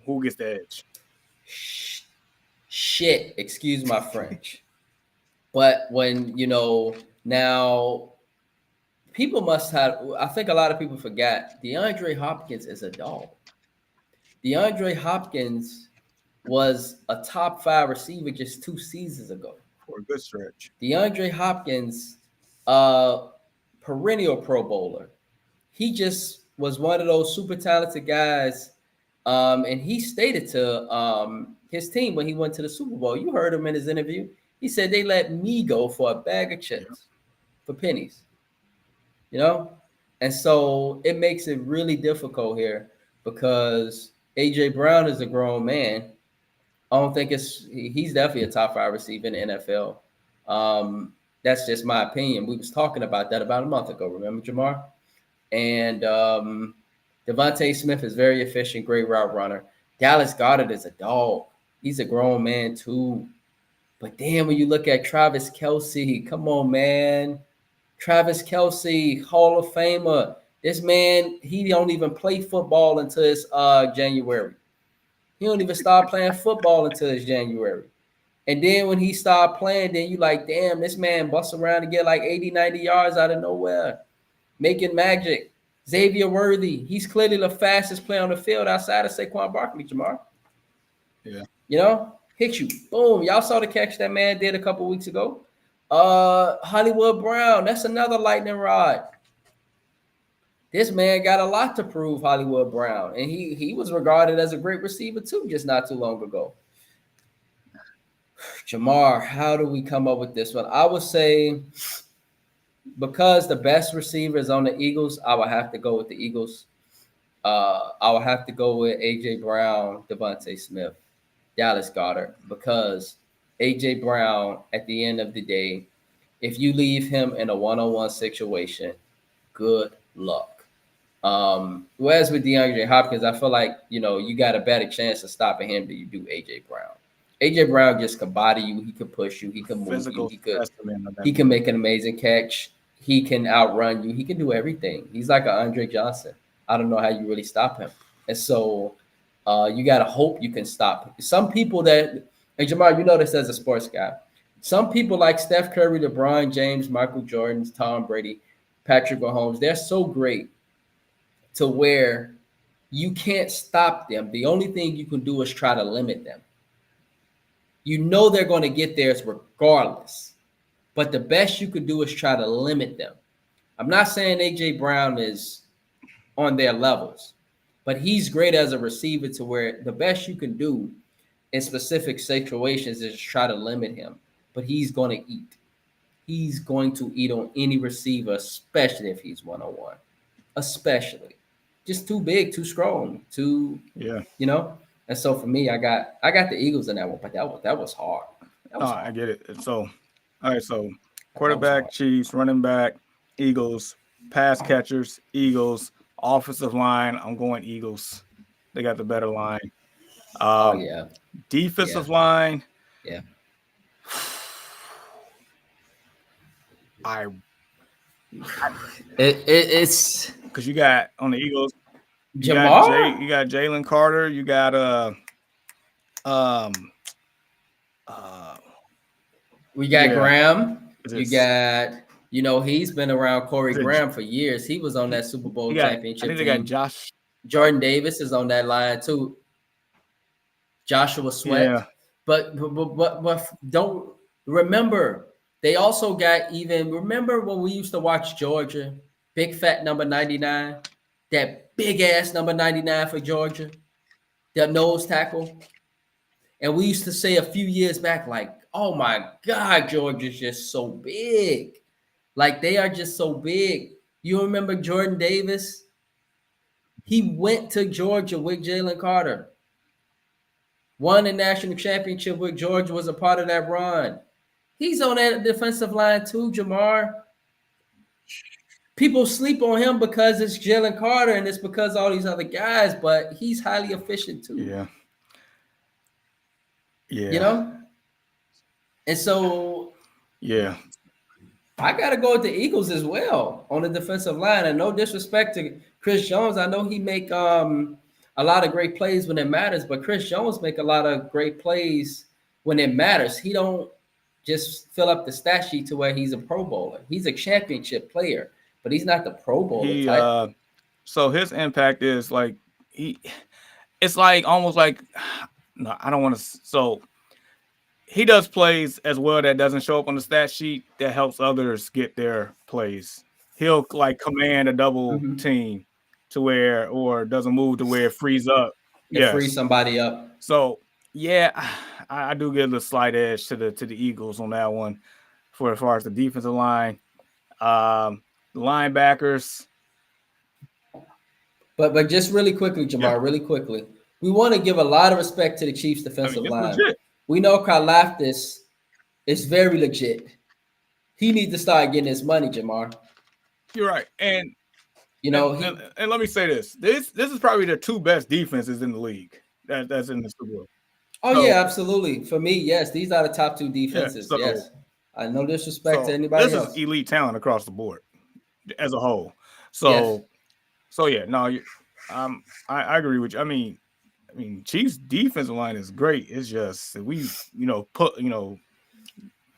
Who gets the edge? Shit, excuse my French. But when, you know, now people must have, I think a lot of people forgot, DeAndre Hopkins is a dog. DeAndre Hopkins was a top 5 receiver just 2 seasons ago. For a good stretch. DeAndre Hopkins, perennial Pro Bowler. He just was one of those super talented guys. And he stated to his team when he went to the Super Bowl, you heard him in his interview. He said they let me go for a bag of chips for pennies. You know? And so it makes it really difficult here because A.J. Brown is a grown man. I don't think he's definitely a top 5 receiver in the NFL. That's just my opinion. We was talking about that about a month ago. Remember, Jamar? And Devontae Smith is very efficient, great route runner. Dallas Goedert is a dog. He's a grown man too. But then when you look at Travis Kelce, come on, man. Travis Kelce, Hall of Famer. This man, he don't even play football until it's January. He don't even start playing football until it's January. And then when he started playing, then you like, damn, this man busts around and get like 80, 90 yards out of nowhere. Making magic. Xavier Worthy, he's clearly the fastest player on the field outside of Saquon Barkley, Jamar. Yeah. You know, hit you. Boom. Y'all saw the catch that man did a couple weeks ago. Hollywood Brown, that's another lightning rod. This man got a lot to prove, Hollywood Brown. And he was regarded as a great receiver too, just not too long ago. Jamar, how do we come up with this one? I would say because the best receiver is on the Eagles, I would have to go with the Eagles. I would have to go with A.J. Brown, Devontae Smith, Dallas Goedert, because A.J. Brown, at the end of the day, if you leave him in a one-on-one situation, good luck. Whereas with DeAndre Hopkins, I feel like, you know, you got a better chance of stopping him than you do A.J. Brown. A.J. Brown just can body you. He can push you. He can move you. He can make an amazing catch. He can outrun you. He can do everything. He's like an Andre Johnson. I don't know how you really stop him. And so You got to hope you can stop. Some people that, and Jamar, you know this as a sports guy. Some people like Steph Curry, LeBron James, Michael Jordan, Tom Brady, Patrick Mahomes, they're so great to where you can't stop them. The only thing you can do is try to limit them. You know they're going to get theirs regardless. But the best you could do is try to limit them. I'm not saying A.J. Brown is on their levels, but he's great as a receiver to where the best you can do in specific situations is try to limit him. But he's going to eat. He's going to eat on any receiver, especially if he's one-on-one. Especially. Just too big, too strong, too, you know? And so for me, I got the Eagles in that one, but that was hard. I get it. So, all right, so quarterback, Chiefs, running back, Eagles, pass catchers, Eagles, offensive line, I'm going Eagles. They got the better line. Defensive line. Yeah. It's because you got on the Eagles, you Jamar, you got Jalen Carter, you got we got Graham, you got, you know, he's been around Corey Graham for years. He was on that Super Bowl championship I think team. They got Josh Jordan Davis is on that line too. Joshua Sweat, but don't remember. They also got remember when we used to watch Georgia, big fat number 99, that big ass number 99 for Georgia, that nose tackle. And we used to say a few years back, like, oh my God, Georgia's just so big. Like they are just so big. You remember Jordan Davis? He went to Georgia with Jalen Carter. Won a national championship with Georgia, was a part of that run. He's on that defensive line too, Jamar. People sleep on him because it's Jalen Carter and it's because all these other guys, but he's highly efficient too. Yeah. You know? And so I got to go with the Eagles as well on the defensive line. And no disrespect to Chris Jones. I know he make a lot of great plays when it matters, but Chris Jones make a lot of great plays when it matters. He don't just fill up the stat sheet to where he's a Pro Bowler. He's a championship player, but he's not the Pro Bowler type. So his impact is like it's like almost like no, I don't want to. So he does plays as well that doesn't show up on the stat sheet that helps others get their plays. He'll like command a double team to where, or doesn't move to where it frees up. Free somebody up. So I do give a slight edge to the Eagles on that one for as far as the defensive line. The linebackers. But just really quickly, Jamar, really quickly. We want to give a lot of respect to the Chiefs defensive line. Legit. We know Karlaftis is very legit. He needs to start getting his money, Jamar. You're right. And you know, and let me say this. This is probably the two best defenses in the league that's in the Super Bowl. Oh, yeah, absolutely. For me, yes, these are the top two defenses. Yes. I no disrespect to anybody else. This is elite talent across the board as a whole. So yeah, no, I agree with you. I mean, Chiefs defensive line is great. It's just we,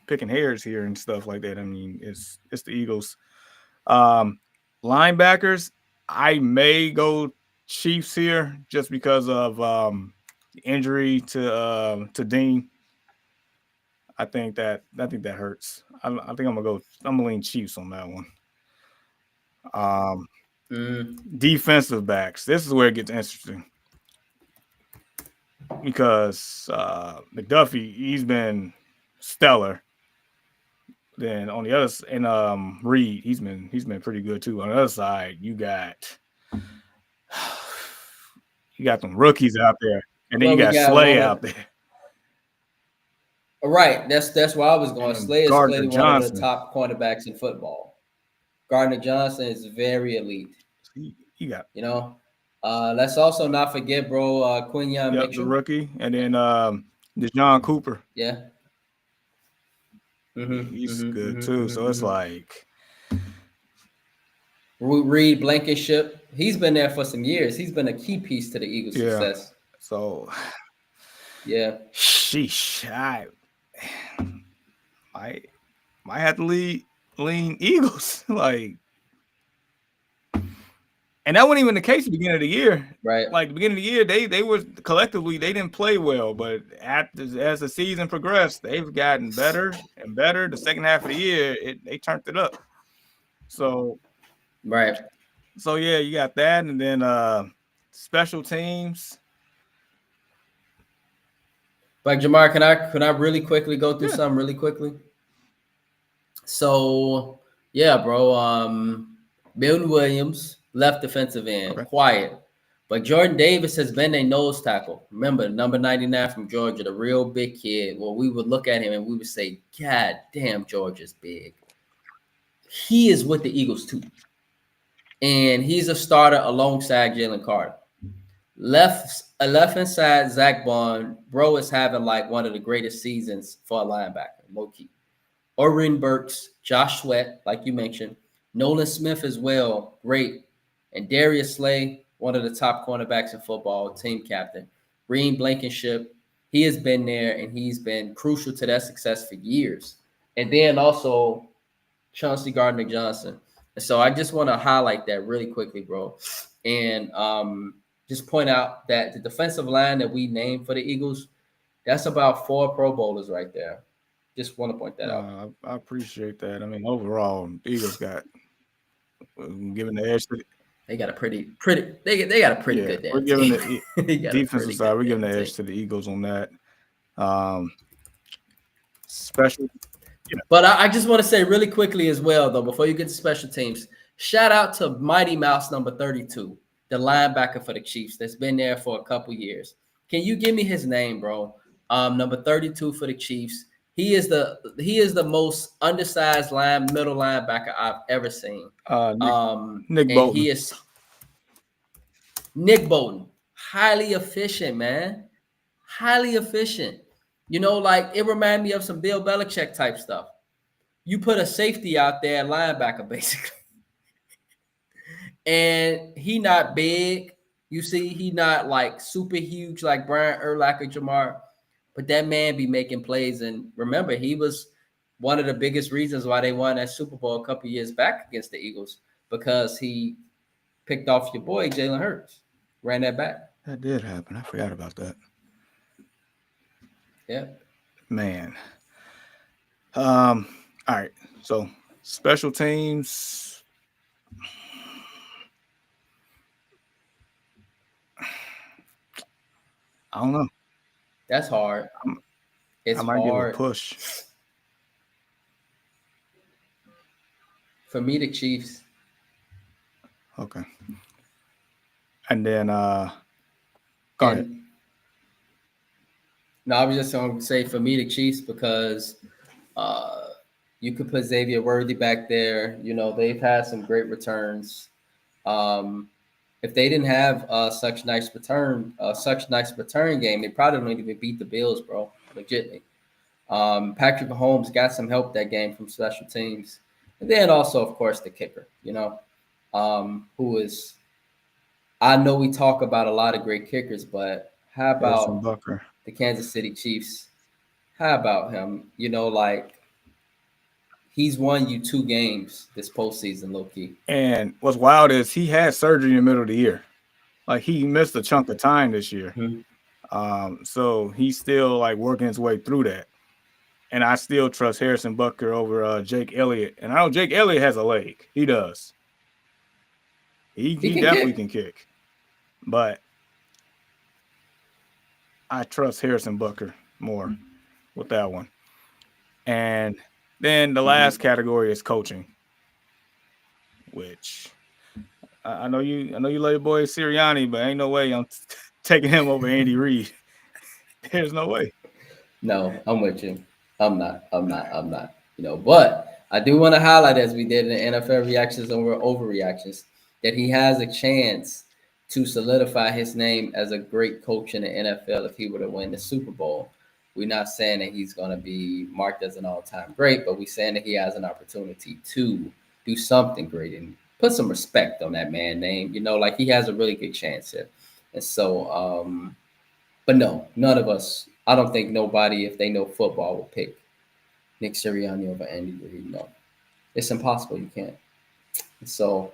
picking hairs here and stuff like that. I mean, it's the Eagles. Linebackers, I may go Chiefs here just because of injury to Dean. I think that hurts. I think I'm gonna lean Chiefs on that one. Defensive backs. This is where it gets interesting because McDuffie, he's been stellar. Then on the other and Reed, he's been pretty good too. On the other side, you got some rookies out there, and then you got Slay out there. Right, that's why I was going. Slay is one of the top cornerbacks in football. Gardner Johnson is very elite. Let's also not forget, bro, Quinyon Mitchell, the rookie, and then DeJon Cooper. Yeah. He's good too. So it's like Reed Blankenship. He's been there for some years. He's been a key piece to the Eagles' success. So, yeah. Sheesh. I might have to lean Eagles. Like, and that wasn't even the case at the beginning of the year. Right. Like the beginning of the year, they were collectively they didn't play well, but as the season progressed, they've gotten better and better. The second half of the year, they turned it up. So right. So yeah, you got that, and then special teams. But Jamar, can I really quickly go through Yeah. something really quickly? So yeah, bro. Milton Williams, left defensive end, Okay. quiet. But Jordan Davis has been a nose tackle. Remember, number 99 from Georgia, the real big kid. Well, we would look at him and we would say, God damn, Georgia's big. He is with the Eagles too. And he's a starter alongside Jalen Carter. Left inside Zach Bond, bro is having like one of the greatest seasons for a linebacker, low key. Oren Burks, Josh Sweat, like you mentioned, Nolan Smith as well, great. And Darius Slay, one of the top cornerbacks in football, team captain. Reem Blankenship, he has been there and he's been crucial to that success for years. And then also Chauncey Gardner-Johnson. And so I just want to highlight that really quickly, bro. And just point out that the defensive line that we named for the Eagles, that's about 4 Pro Bowlers right there. Just want to point that out. I appreciate that. I mean, overall, Eagles got given the edge. They got a pretty. They got a pretty good we're giving team. the defensive side. We're giving the edge to the Eagles on that. Special. But I just want to say really quickly as well, though, before you get to special teams, shout out to Mighty Mouse number 32, the linebacker for the Chiefs that's been there for a couple years. Can you give me his name, bro? Number 32 for the Chiefs. He is the most undersized middle linebacker I've ever seen. Nick Bolton. He is Nick Bolton. Highly efficient, man. Highly efficient. You know, like it reminded me of some Bill Belichick type stuff. You put a safety out there, linebacker, basically. And he not big. You see, he not like super huge like Brian Urlacher, Jamar. But that man be making plays. And remember, he was one of the biggest reasons why they won that Super Bowl a couple years back against the Eagles, because he picked off your boy, Jalen Hurts, ran that back. That did happen. I forgot about that. Yeah. Man. All right. So special teams. I don't know. That's hard. It's I might hard. Give a push. For me, the Chiefs. Okay. And then go ahead. No, I was just going to say for me, the Chiefs, because you could put Xavier Worthy back there. You know, they've had some great returns. If they didn't have such nice return game, they probably wouldn't even beat the Bills, bro. Legitimately. Patrick Mahomes got some help that game from special teams. And then also, of course, the kicker, you know, who is, I know we talk about a lot of great kickers, but how about the Kansas City Chiefs? How about him? You know, like, he's won you 2 games this postseason, low-key. And what's wild is he had surgery in the middle of the year. Like, he missed a chunk of time this year. Mm-hmm. So he's still, like, working his way through that. And I still trust Harrison Butker over Jake Elliott. And I know Jake Elliott has a leg. He does. He definitely can kick. But I trust Harrison Butker more with that one. And then the last category is coaching, which I know you love your boy Sirianni, but ain't no way I'm taking him over Andy Reid. There's no way. No, I'm with you. I'm not. You know, but I do want to highlight, as we did in the NFL reactions over overreactions, that he has a chance to solidify his name as a great coach in the NFL if he were to win the Super Bowl. We're not saying that he's going to be marked as an all-time great, but we're saying that he has an opportunity to do something great and put some respect on that man's name. You know, like, he has a really good chance here. And so, But no, none of us. I don't think nobody, if they know football, will pick Nick Sirianni over Andy Reid. No, it's impossible. You can't. So,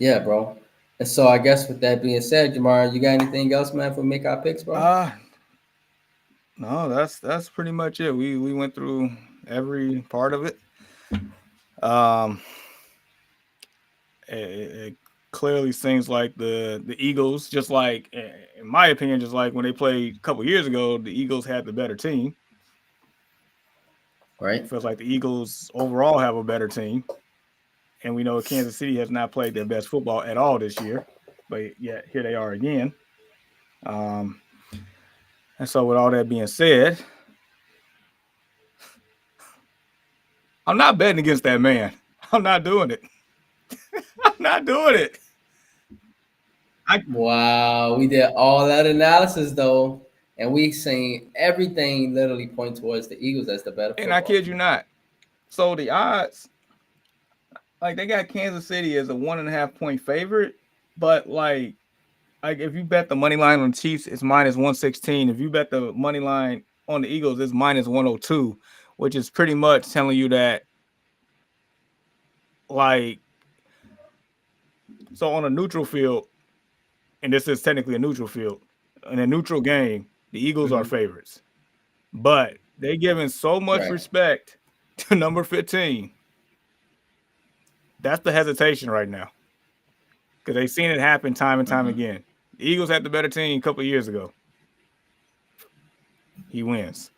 yeah, bro. And so I guess with that being said, Jamar, you got anything else, man, for make our picks, bro? No, that's pretty much it. We went through every part of it. It clearly seems like the Eagles, just like in my opinion, just like when they played a couple years ago, the Eagles had the better team. Right. It feels like the Eagles overall have a better team. And we know Kansas City has not played their best football at all this year, but yet here they are again. And so with all that being said, I'm not betting against that man. I'm not doing it. I'm not doing it. Wow, we did all that analysis though, and we seen everything literally point towards the Eagles as the better. And I kid you not. So the odds, like they got Kansas City as a 1.5 point favorite, but like if you bet the money line on the Chiefs, it's minus 116. If you bet the money line on the Eagles, it's minus 102, which is pretty much telling you that, like, so on a neutral field, and this is technically a neutral field, in a neutral game, the Eagles are favorites. But they're giving so much respect to number 15. That's the hesitation right now. Because they've seen it happen time and time again. The Eagles had the better team a couple of years ago. He wins.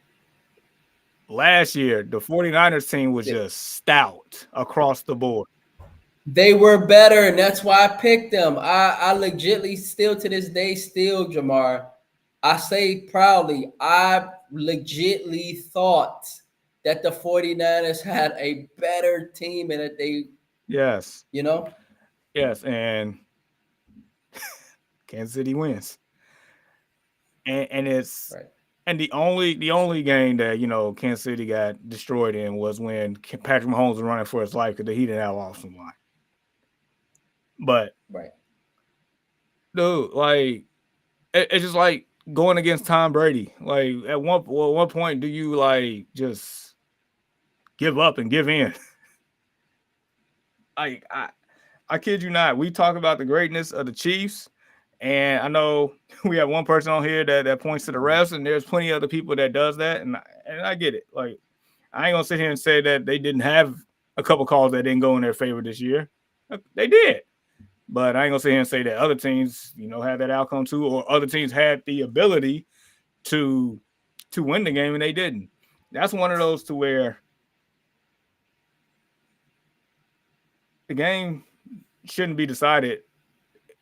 Last year, the 49ers team was just stout across the board. They were better, and that's why I picked them. I legitly still to this day, Jamar, I say proudly, I legitly thought that the 49ers had a better team and that they Yes. You know? Yes, and Kansas City wins. And it's and the only game that, you know, Kansas City got destroyed in was when Patrick Mahomes was running for his life because he didn't have an offensive line. But dude, like it's just like going against Tom Brady. Like at one point, do you like just give up and give in? Like I kid you not. We talk about the greatness of the Chiefs, and I know we have one person on here that points to the refs, and there's plenty of other people that does that, and I get it. Like I ain't gonna sit here and say that they didn't have a couple calls that didn't go in their favor this year. They did. But I ain't gonna sit here and say that other teams, you know, had that outcome too, or other teams had the ability to win the game and they didn't. That's one of those to where the game shouldn't be decided.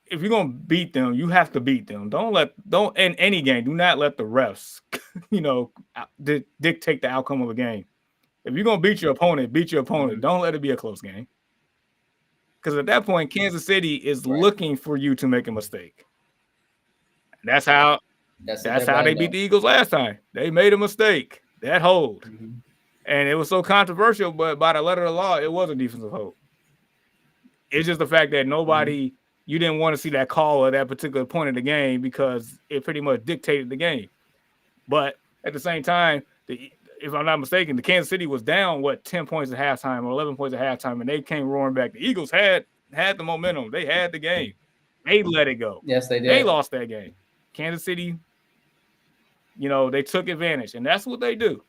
If you're gonna beat them, you have to beat them. Don't in any game, do not let the refs, you know, dictate the outcome of a game. If you're gonna beat your opponent, beat your opponent. Don't let it be a close game. Because at that point, Kansas City is looking for you to make a mistake. That's how they beat the Eagles last time. They made a mistake. That hold. And it was so controversial, but by the letter of the law, it was a defensive hold. It's just the fact that nobody, you didn't want to see that call at that particular point of the game because it pretty much dictated the game. But at the same time, if I'm not mistaken, the Kansas City was down, 10 points at halftime or 11 points at halftime, and they came roaring back. The Eagles had the momentum. They had the game. They let it go. Yes, they did. They lost that game. Kansas City, you know, they took advantage, and that's what they do.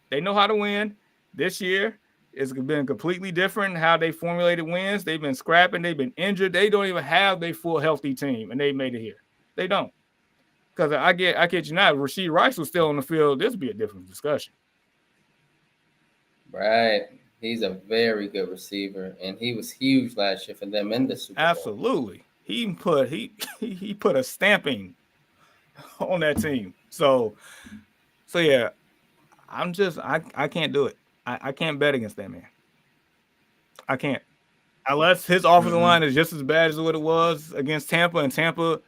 They know how to win. This year, it's been completely different how they formulated wins. They've been scrapping. They've been injured. They don't even have their full healthy team, and they made it here. They don't. Because I kid you not, Rashee Rice was still on the field. This would be a different discussion. Right. He's a very good receiver, and he was huge last year for them in the Super Bowl. Absolutely. He put a stamping on that team. So yeah, I can't do it. I can't bet against that man. I can't. Unless his offensive line is just as bad as what it was against Tampa,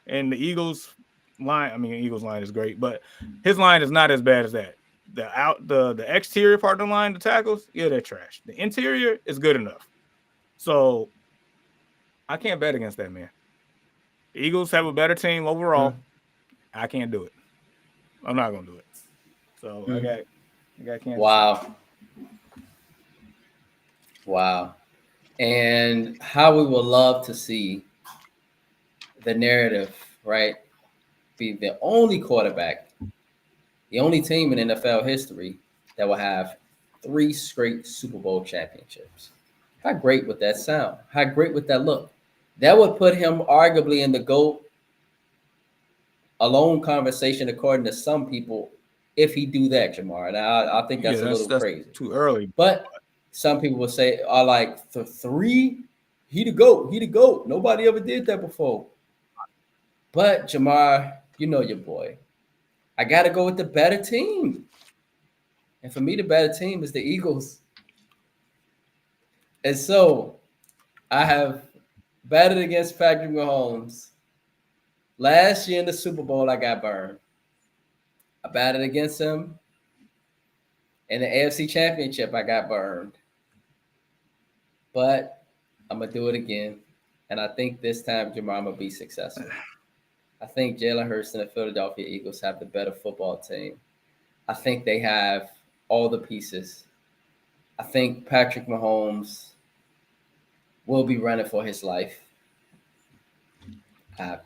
and the Eagles line. I mean, the Eagles line is great, but his line is not as bad as that. The exterior part of the line, the tackles, yeah, they're trash. The interior is good enough. So I can't bet against that man. The Eagles have a better team overall. I can't do it. I'm not gonna do it. So I got Kansas. Wow. Wow. And how we would love to see the narrative, right? Be the only quarterback, the only team in NFL history that will have 3 straight Super Bowl championships. How great would that sound? How great would that look? That would put him arguably in the GOAT alone conversation, according to some people, if he do that, Jamar. And I think that's a little crazy. Too early. But some people will say, "Are like the 3, he the GOAT, he the GOAT. Nobody ever did that before." But Jamar, you know your boy. I got to go with the better team. And for me, the better team is the Eagles. And so I have batted against Patrick Mahomes. Last year in the Super Bowl, I got burned. I batted against him. In the AFC Championship, I got burned. But I'm going to do it again. And I think this time, Jamar, I'm going to be successful. I think Jalen Hurts and the Philadelphia Eagles have the better football team. I think they have all the pieces. I think Patrick Mahomes will be running for his life. I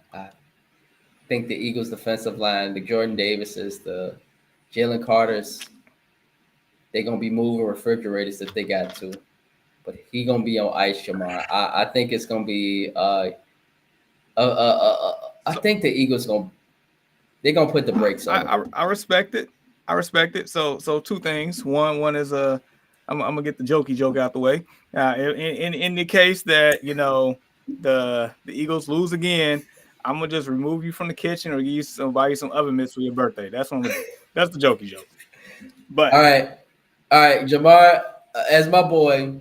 think the Eagles' defensive line, the Jordan Davises, the Jalen Carters, they're going to be moving refrigerators if they got to. But he going to be on ice, Jamar. I think it's going to be I think the Eagles they're gonna put the brakes on. I respect it. So 2 things. One is I'm gonna get the jokey joke out the way. In the case that the Eagles lose again, I'm gonna just remove you from the kitchen or buy you some oven mitts for your birthday. That's what I'm gonna do. That's the jokey joke. But all right, Jamar, as my boy,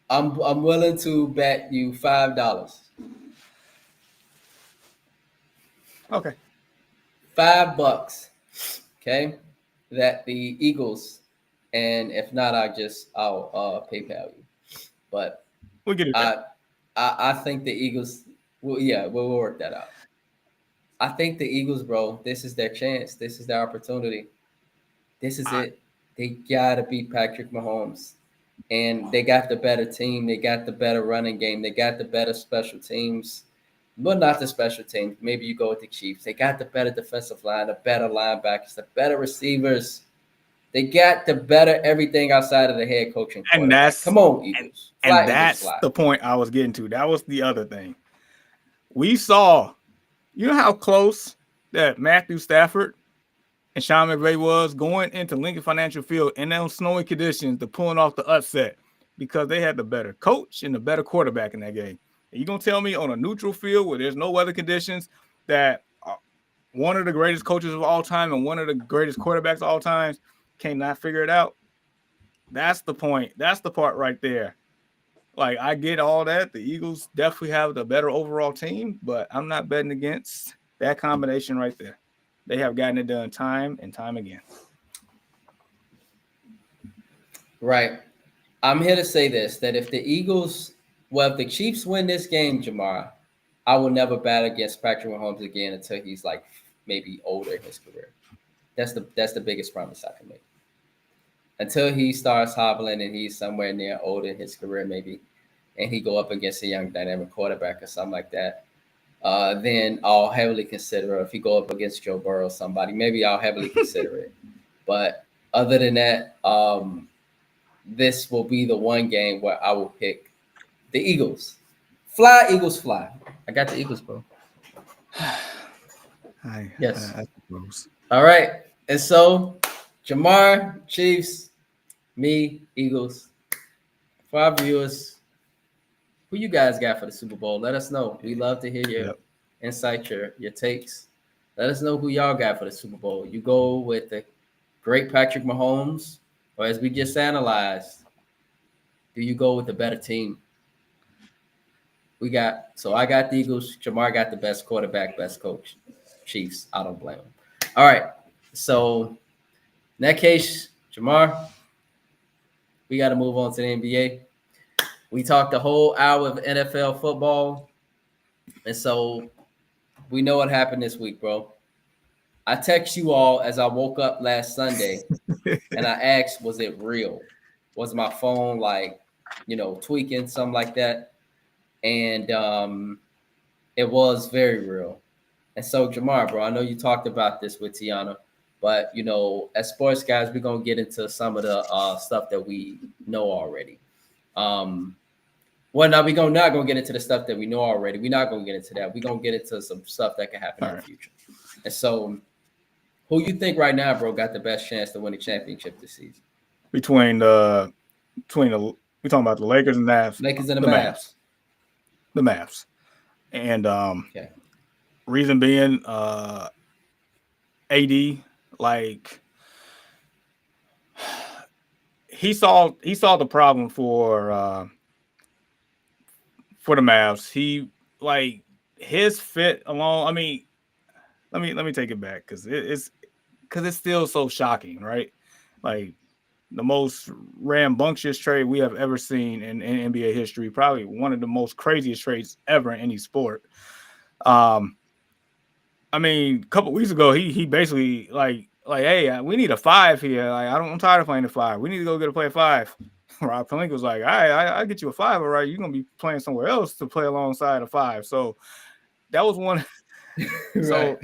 I'm willing to bet you $5. Okay. $5. Okay, that the Eagles, and if not, I'll PayPal you. But we'll get it. I think the Eagles. We'll work that out. I think the Eagles, bro. This is their chance. This is their opportunity. This is it. They gotta beat Patrick Mahomes, and they got the better team. They got the better running game. They got the better special teams. But not the special teams. Maybe you go with the Chiefs. They got the better defensive line, the better linebackers, the better receivers. They got the better everything outside of the head coaching. And that's come on, Eagles. And that's the point I was getting to. That was the other thing. We saw, you know how close that Matthew Stafford and Sean McVay was going into Lincoln Financial Field in those snowy conditions to pulling off the upset because they had the better coach and the better quarterback in that game. You're going to tell me on a neutral field where there's no weather conditions that one of the greatest coaches of all time and one of the greatest quarterbacks of all time cannot figure it out? That's the point. That's the part right there. Like, I get all that. The Eagles definitely have the better overall team, but I'm not betting against that combination right there. They have gotten it done time and time again. Right. I'm here to say this, that if the Chiefs win this game, Jamar, I will never bat against Patrick Mahomes again until he's like maybe older in his career. That's the biggest promise I can make. Until he starts hobbling and he's somewhere near older in his career, maybe, and he go up against a young dynamic quarterback or something like that, then I'll heavily consider it. If he go up against Joe Burrow or somebody, maybe I'll heavily consider it. But other than that, this will be the one game where I will pick the Eagles. Fly, Eagles, fly. I got the Eagles, bro. Yes. All right. And so, Jamar, Chiefs, me, Eagles. For our viewers, who you guys got for the Super Bowl? Let us know. We love to hear your insight, your takes. Let us know who y'all got for the Super Bowl. You go with the great Patrick Mahomes, or as we just analyzed, do you go with the better team? I got the Eagles. Jamar got the best quarterback, best coach. Chiefs, I don't blame him. All right. So in that case, Jamar, we got to move on to the NBA. We talked the whole hour of NFL football. And so we know what happened this week, bro. I text you all as I woke up last Sunday, and I asked, was it real? Was my phone like, tweaking, something like that? And it was very real. And so, Jamar, bro, I know you talked about this with Tiana, but as sports guys, we're gonna get into some of the stuff that we know already. Well, now we're not gonna get into the stuff that we know already. We're not gonna get into that. We're gonna get into some stuff that can happen in the future. And so, who you think right now, bro, got the best chance to win the championship this season? We talking about the Lakers and Mavs. Lakers and the Mavs. The Mavs. And reason being, AD, like, he saw the problem for the Mavs. He, like, his fit along. I mean, let me take it back because it's still so shocking, right? Like, the most rambunctious trade we have ever seen in NBA history, probably one of the most craziest trades ever in any sport. I mean, a couple weeks ago, he basically like, hey, we need a 5 here. Like, I'm tired of playing the 5. We need to go get a play 5. Rob Pelinka was like, all right, I'll get you a 5, all right. You're gonna be playing somewhere else to play alongside a 5. So that was one. Right. So,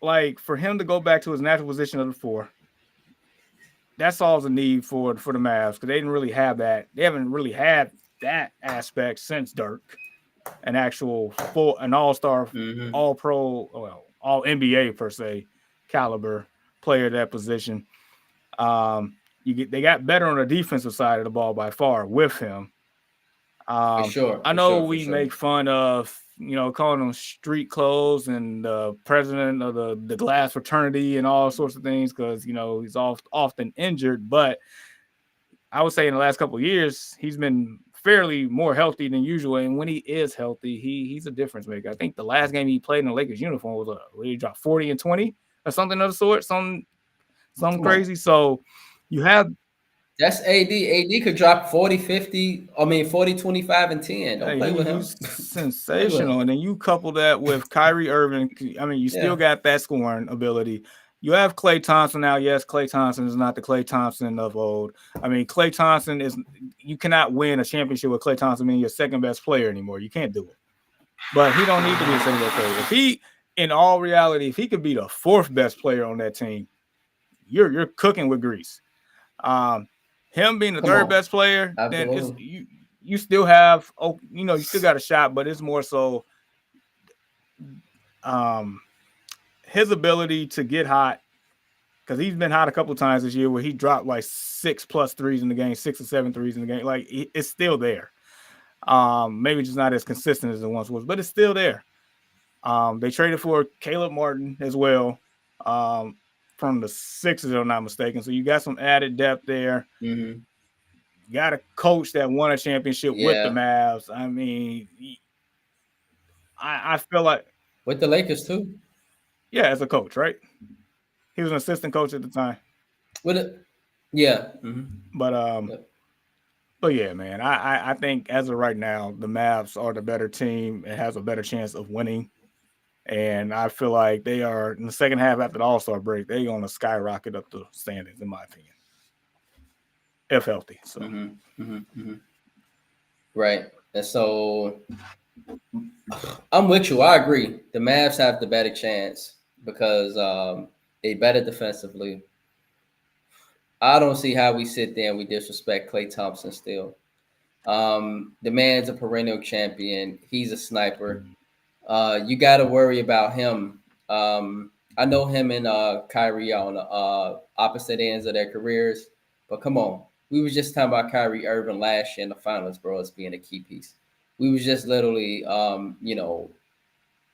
like, for him to go back to his natural position of the 4, that solves a need for the Mavs because they didn't really have that. They haven't really had that aspect since Dirk, an actual an all-star, all-pro, well, all NBA per se caliber player at that position. They got better on the defensive side of the ball by far with him. For sure. I know we make fun of, calling them street clothes and the president of the glass fraternity and all sorts of things because, he's often injured. But I would say in the last couple of years, he's been fairly more healthy than usual. And when he is healthy, he's a difference maker. I think the last game he played in the Lakers uniform was where he dropped 40 and 20 or something of the sort, something crazy. So you have. That's AD. AD could drop 40, 50, 40, 25, and 10. Don't play with him. He's sensational. And then you couple that with Kyrie Irving. I mean, you still got that scoring ability. You have Klay Thompson now. Yes, Klay Thompson is not the Klay Thompson of old. I mean, Klay Thompson you cannot win a championship with Klay Thompson being your second best player anymore. You can't do it. But he don't need to be the second best player. If he, in all reality, if he could be the 4th best player on that team, you're cooking with grease. Him being the 3rd best player, then you still have, you still got a shot, but it's more so his ability to get hot, because he's been hot a couple of times this year where he dropped like 6+ threes in the game, 6 or 7 threes in the game. Like, it's still there. Maybe just not as consistent as it once was, but it's still there. They traded for Caleb Martin as well. From the Sixers, if I'm not mistaken. So you got some added depth there. You got a coach that won a championship with the Mavs. I mean, I feel like with the Lakers too. Yeah, as a coach, right? He was an assistant coach at the time. With it, yeah. But yeah, man, I think as of right now, the Mavs are the better team and has a better chance of winning. And I feel like they are in the second half after the All-Star break, they're going to skyrocket up the standings, in my opinion, if healthy. So, right. And so I'm with you. I agree. The Mavs have the better chance because they better defensively. I don't see how we sit there and we disrespect Klay Thompson still. The man's a perennial champion. He's a sniper. You got to worry about him. I know him and Kyrie on the opposite ends of their careers, but come on. We was just talking about Kyrie Irving last year in the finals, bro, as being a key piece. We was just literally,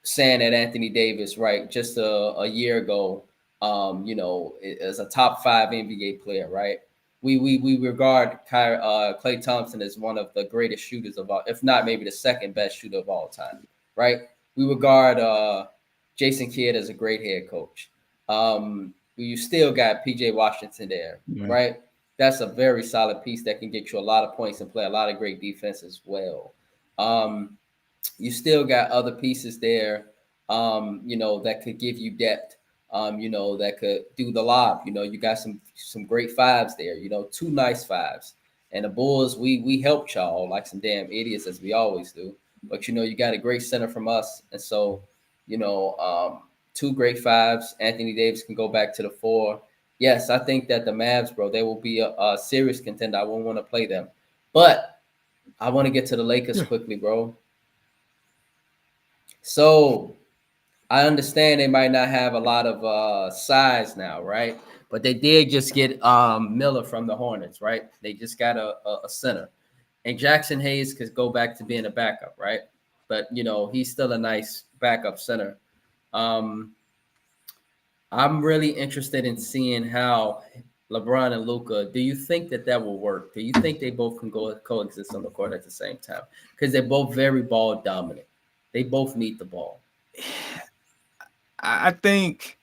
saying that Anthony Davis, right, just a year ago, as a top 5 NBA player, right? We regard Klay Thompson as one of the greatest shooters of all, if not maybe the second best shooter of all time, right? We regard Jason Kidd as a great head coach. You still got PJ Washington there, right? That's a very solid piece that can get you a lot of points and play a lot of great defense as well. You still got other pieces there, that could give you depth. that could do the lob. You got some great fives there. Two nice fives. And the Bulls, we helped y'all like some damn idiots as we always do. But you got a great center from us, and so two great fives. Anthony Davis can go back to the 4. Yes, I think that the Mavs, bro, they will be a serious contender. I won't want to play them, but I want to get to the Lakers quickly, bro. So I understand they might not have a lot of size now, right? But they did just get Miller from the Hornets, right? They just got a center. And Jackson Hayes could go back to being a backup, right? But, he's still a nice backup center. I'm really interested in seeing how LeBron and Luka, do you think that will work? Do you think they both can coexist on the court at the same time? Because they're both very ball dominant. They both need the ball. I think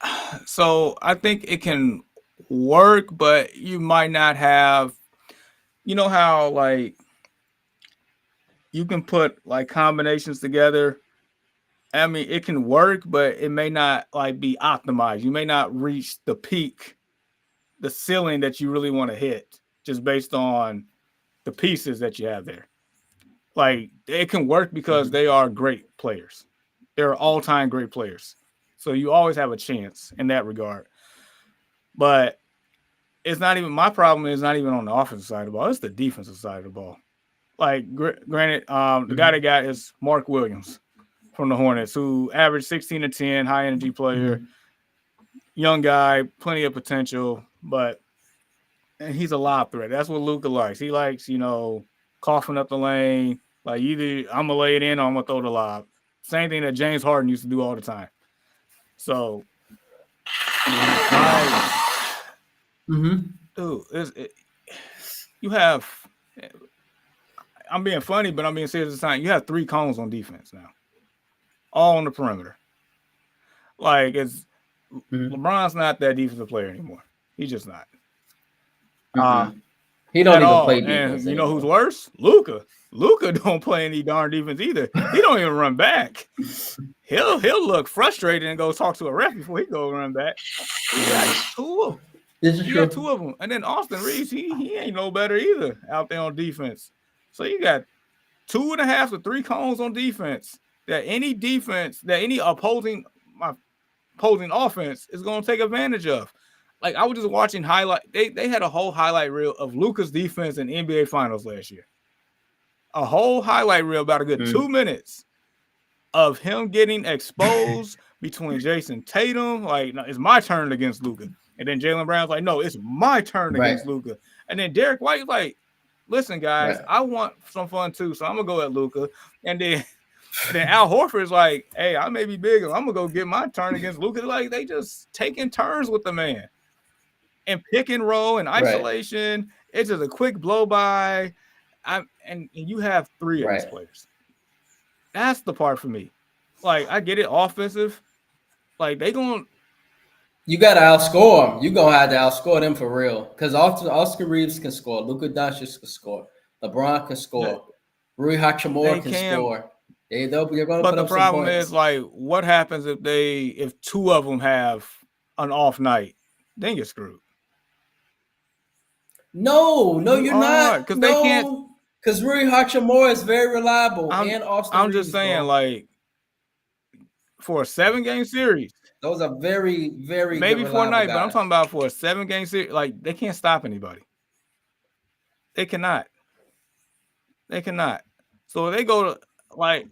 it can work, but you might not have, how like you can put like combinations together. I mean, it can work, but it may not like be optimized. You may not reach the peak, the ceiling that you really want to hit just based on the pieces that you have there. Like it can work because they are great players. They're all-time great players. So you always have a chance in that regard. But it's not even, my problem is not even on the offensive side of the ball. It's the defensive side of the ball. Like, granted, the guy they got is Mark Williams from the Hornets, who averaged 16 to 10, high-energy player, young guy, plenty of potential, and he's a lob threat. That's what Luka likes. He likes, coughing up the lane. Like, either I'm going to lay it in or I'm going to throw the lob. Same thing that James Harden used to do all the time. So, dude, you have – I'm being funny, but I'm being serious this time. You have 3 cones on defense now, all on the perimeter. Like, LeBron's not that defensive player anymore. He's just not. He don't even play defense. And you know who's worse? Luka. Luka don't play any darn defense either. He don't even run back. He'll look frustrated and go talk to a ref before he go run back. He got 2 of them. He got 2 of them. And then Austin Reeves, he ain't no better either out there on defense. So you got 2.5 to 3 cones on defense that any opposing offense is going to take advantage of. Like, I was just watching highlight. They had a whole highlight reel of Luka's defense in NBA Finals last year. A whole highlight reel, about a good 2 minutes of him getting exposed between Jason Tatum. Like, no, it's my turn against Luka. And then Jaylen Brown's like, no, it's my turn against Luka. And then Derek White's like, listen, guys, I want some fun too, so I'm going to go at Luka. And then Al Horford's like, hey, I may be big. I'm going to go get my turn against Luka. Like, they just taking turns with the man. And pick and roll and isolation. Right. It's just a quick blow by. And you have 3 of these players. That's the part for me. Like, I get it, offensive. Like, you got to outscore them. You're going to have to outscore them for real. Because Oscar Reeves can score. Luka Doncic can score. LeBron can score. Rui Hachimura can score. They're going to put up some points. But the problem is, like, what happens if 2 of them have an off night? Then you're screwed. No, you're not. Because they can't. Because Rui Hachimura is very reliable. I'm just saying, like, for a 7-game series. Those are very, very maybe for a night, guys. But I'm talking about for a 7-game series. Like, they can't stop anybody. They cannot. So they go to, like.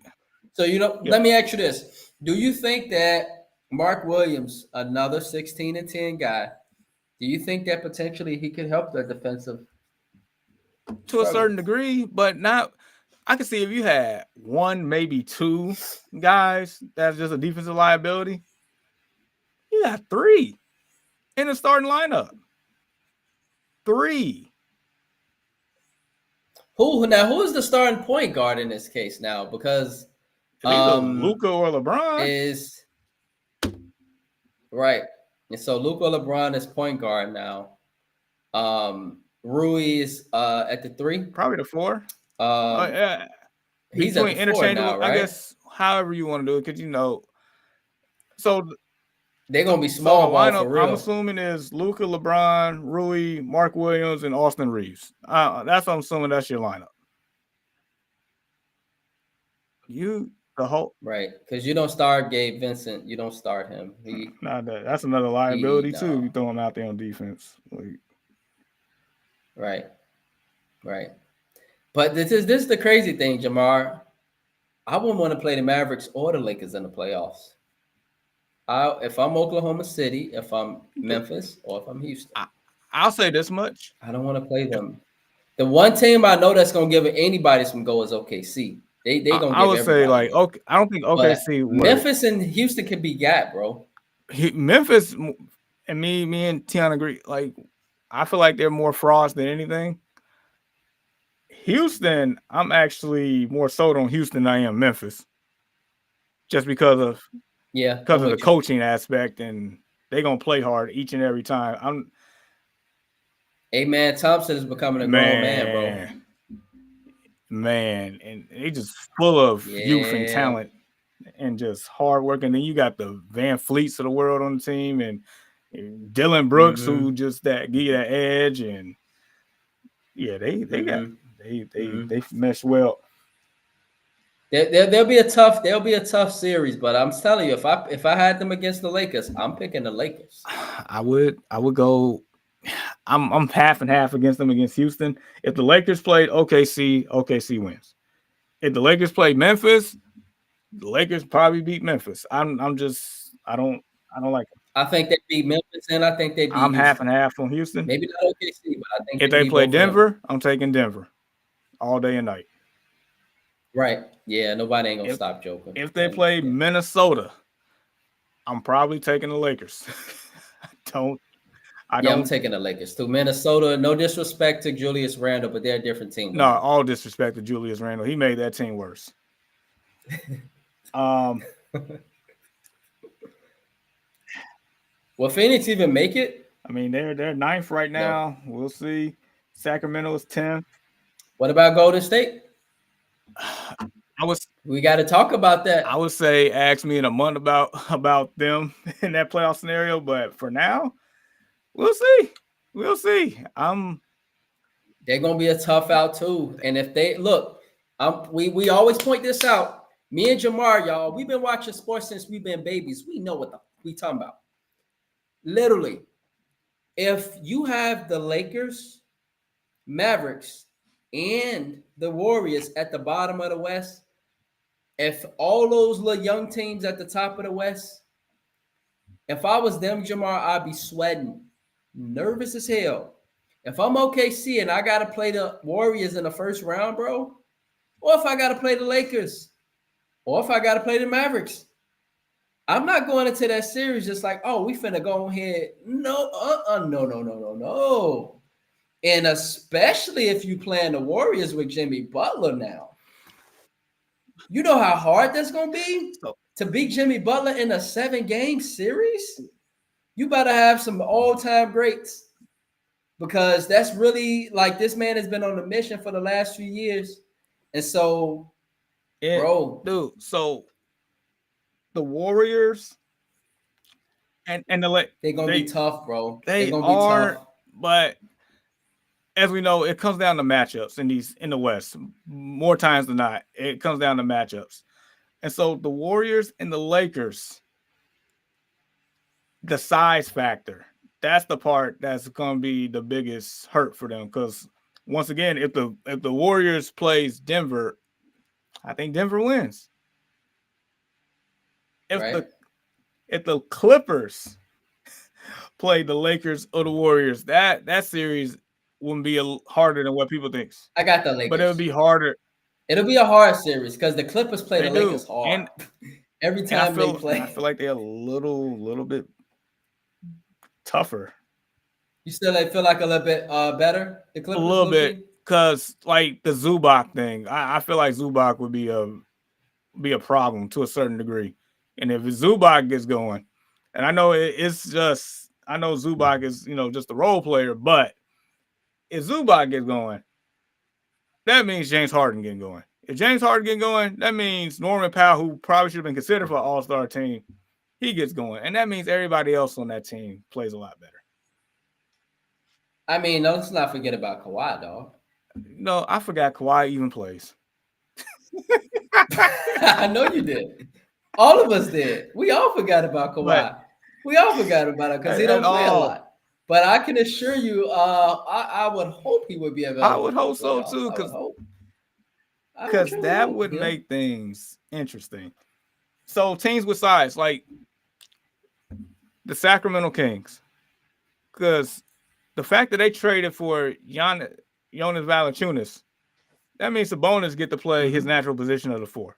So, let me ask you this. Do you think that Mark Williams, another 16 and 10 guy, do you think that potentially he could help the defensive? To a certain degree, but not. I can see if you had 1, maybe 2 guys that's just a defensive liability. You got 3 in the starting lineup. 3. Who is the starting point guard in this case now? Because Luka or LeBron is right. And so Luka LeBron is point guard now. Rui is at the 3. Probably the 4. He's at the 4 now, right? I guess however you want to do it, because So they're gonna be small ball lineup, for real. I'm assuming is Luka, LeBron, Rui, Mark Williams, and Austin Reeves. That's what I'm assuming that's your lineup. Right, because you don't start Gabe Vincent. You don't start him. That's another liability too. You throw him out there on defense. Right. But this is the crazy thing, Jamar. I wouldn't want to play the Mavericks or the Lakers in the playoffs. If I'm Oklahoma City, if I'm Memphis, or if I'm Houston, I'll say this much: I don't want to play them. The one team I know that's gonna give anybody some go is OKC. They gonna. I would say like okay. I don't think OKC. Memphis and Houston can be gat, bro. Memphis and me and Tiana agree. Like I feel like they're more frauds than anything. Houston, I'm actually more sold on Houston than I am Memphis, just because of the coaching aspect, and they're gonna play hard each and every time. Amen Thompson is becoming a grown man, bro. Man, and they just full of youth and talent and just hard work. And then you got the Van Fleets of the world on the team, and Dylan Brooks, who just give you that edge, and they mesh well. There'll be a tough series, but I'm telling you, if I had them against the Lakers, I'm picking the Lakers. I would go. I'm half and half against them against Houston. If the Lakers played OKC wins. If the Lakers played Memphis, the Lakers probably beat Memphis. I don't like it. I think they beat Memphis, and I think they beat I'm Houston. Half and half on Houston. Maybe not OKC, but I think if they play Denver, I'm taking Denver all day and night. Right. Yeah, nobody ain't gonna stop joking. If they play Minnesota, I'm probably taking the Lakers. I'm taking the Lakers too. Minnesota, no disrespect to Julius Randle, but they're a different team. No, all disrespect to Julius Randle. He made that team worse. Will Phoenix even make it? I mean, they're ninth right now. No. We'll see. Sacramento is 10th. What about Golden State? We got to talk about that. I would say ask me in a month about them in that playoff scenario, but for now, we'll see. They're gonna be a tough out too. And if they look, we always point this out. Me and Jamar, y'all, we've been watching sports since we've been babies. We know what we talking about. Literally, if you have the Lakers, Mavericks, and the Warriors at the bottom of the West, if all those little young teams at the top of the West, if I was them, Jamar, I'd be sweating, nervous as hell. If I'm OKC and I got to play the Warriors in the first round, bro, or if I got to play the Lakers, or if I got to play the Mavericks, I'm not going into that series just like, oh, we finna go ahead. No, no. And especially if you playing the Warriors with Jimmy Butler now. You know how hard that's going to be to beat Jimmy Butler in a 7-game series? You better have some all-time greats, because that's really like this man has been on a mission for the last few years. And so, so the Warriors and the they're going to be tough, bro. They're going to be tough. But as we know, it comes down to matchups in the West. More times than not, it comes down to matchups. And so the Warriors and the Lakers, the size factor, that's the part that's going to be the biggest hurt for them. Because once again, if the Warriors plays Denver, I think Denver wins. If the Clippers play the Lakers or the Warriors, that series wouldn't be harder than what people think. I got the Lakers, but it would be harder. It'll be a hard series because the Clippers play the Lakers hard. And every time they play, I feel like they're a little bit tougher. You still feel like a little bit better? The Clippers a little bit, because like the Zubac thing, I feel like Zubac would be a problem to a certain degree. And if Zubac gets going, and I know I know Zubac is just a role player, but if Zubac gets going, that means James Harden getting going. If James Harden getting going, that means Norman Powell, who probably should have been considered for an all-star team, he gets going, and that means everybody else on that team plays a lot better. I mean, let's not forget about Kawhi, dog. No, I forgot Kawhi even plays. I know you did. All of us did. We all forgot about Kawhi. We all forgot about it because he don't play a lot. But I can assure you, I would hope he would be available. I would hope so too, because that would make things interesting. So teams with size, like the Sacramento Kings, because the fact that they traded for Jonas Valanciunas, that means Sabonis get to play his natural position of the 4.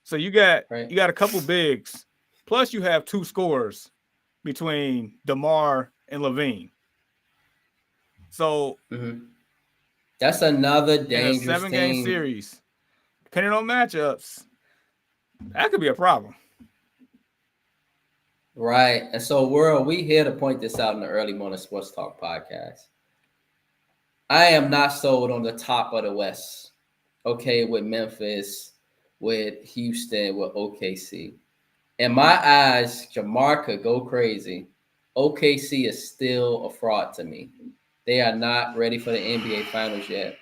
So you got a couple bigs, plus you have 2 scorers between DeMar and LaVine. So that's another dangerous 7-game series. Depending on matchups, that could be a problem. Right. And so, world, we here to point this out in the Early Morning Sports Talk podcast. I am not sold on the top of the West. Okay, with Memphis, with Houston, with OKC. In my eyes, Jamar could go crazy. OKC is still a fraud to me. They are not ready for the NBA Finals yet.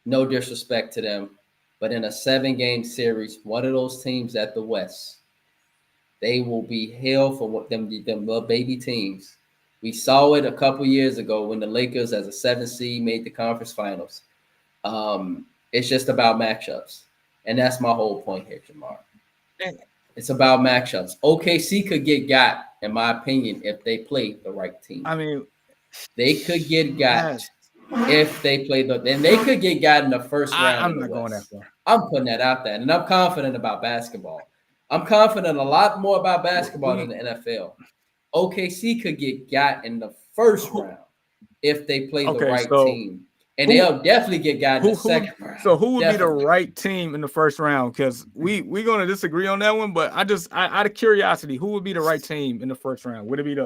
No disrespect to them. But in a 7-game series, one of those teams at the West, they will be hell for them little baby teams. We saw it a couple years ago when the Lakers, as a 7 seed, made the conference finals. It's just about matchups. And that's my whole point here, Jamar. It's about matchups. OKC could get got, in my opinion, if they play the right team. I mean, they could get got if they play and they could get got in the first round. I'm not going that far. I'm putting that out there, and I'm confident about basketball. I'm confident a lot more about basketball than the NFL. OKC could get got in the first round if they play the right team. And they'll definitely get got in the second round. So who would be the right team in the first round? Because we're going to disagree on that one, but I out of curiosity, who would be the right team in the first round? Would it be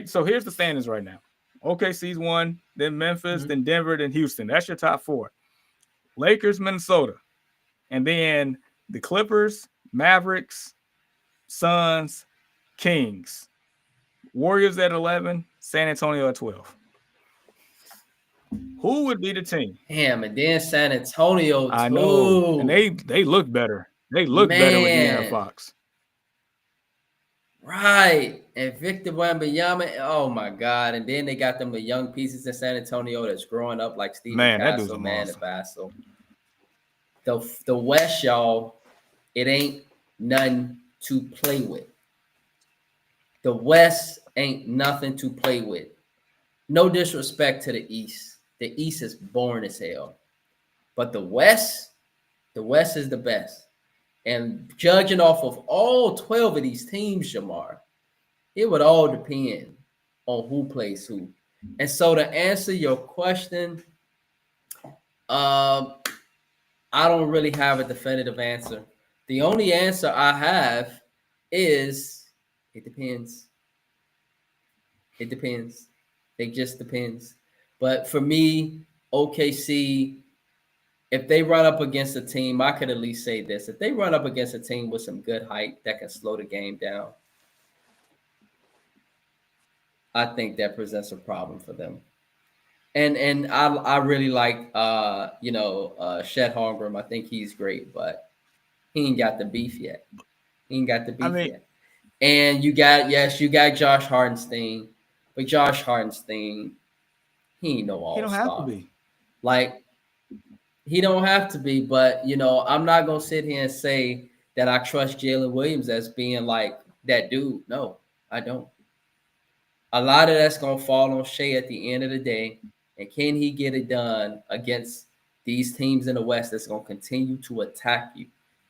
so here's the standings right now. OKC's 1, then Memphis, then Denver, then Houston. That's your top 4. Lakers, Minnesota. And then the Clippers, Mavericks, Suns, Kings. Warriors at 11, San Antonio at 12. Who would be the team? Damn, and then San Antonio too. I know, and they look better. They look better with De'Aaron Fox. Right, and Victor Wembanyama. Oh my God! And then they got them the young pieces in San Antonio that's growing up like Stephen Castle, Vassell. The West, y'all, it ain't nothing to play with. The West ain't nothing to play with. No disrespect to the East. The East is boring as hell. But the West is the best. And judging off of all 12 of these teams, Jamar, it would all depend on who plays who. And so to answer your question, I don't really have a definitive answer. The only answer I have is it depends. It depends. It just depends. But for me, OKC, if they run up against a team, I could at least say this. If they run up against a team with some good height that can slow the game down, I think that presents a problem for them. And I really like Chet Holmgren. I think he's great, but he ain't got the beef yet. Yet. And you got Josh Hartenstein, but Josh Hartenstein, he ain't no all-star. He don't have to be. Like, he don't have to be, but I'm not gonna sit here and say that I trust Jalen Williams as being like that dude. No, I don't. A lot of that's gonna fall on Shea at the end of the day. And can he get it done against these teams in the West that's gonna continue to attack you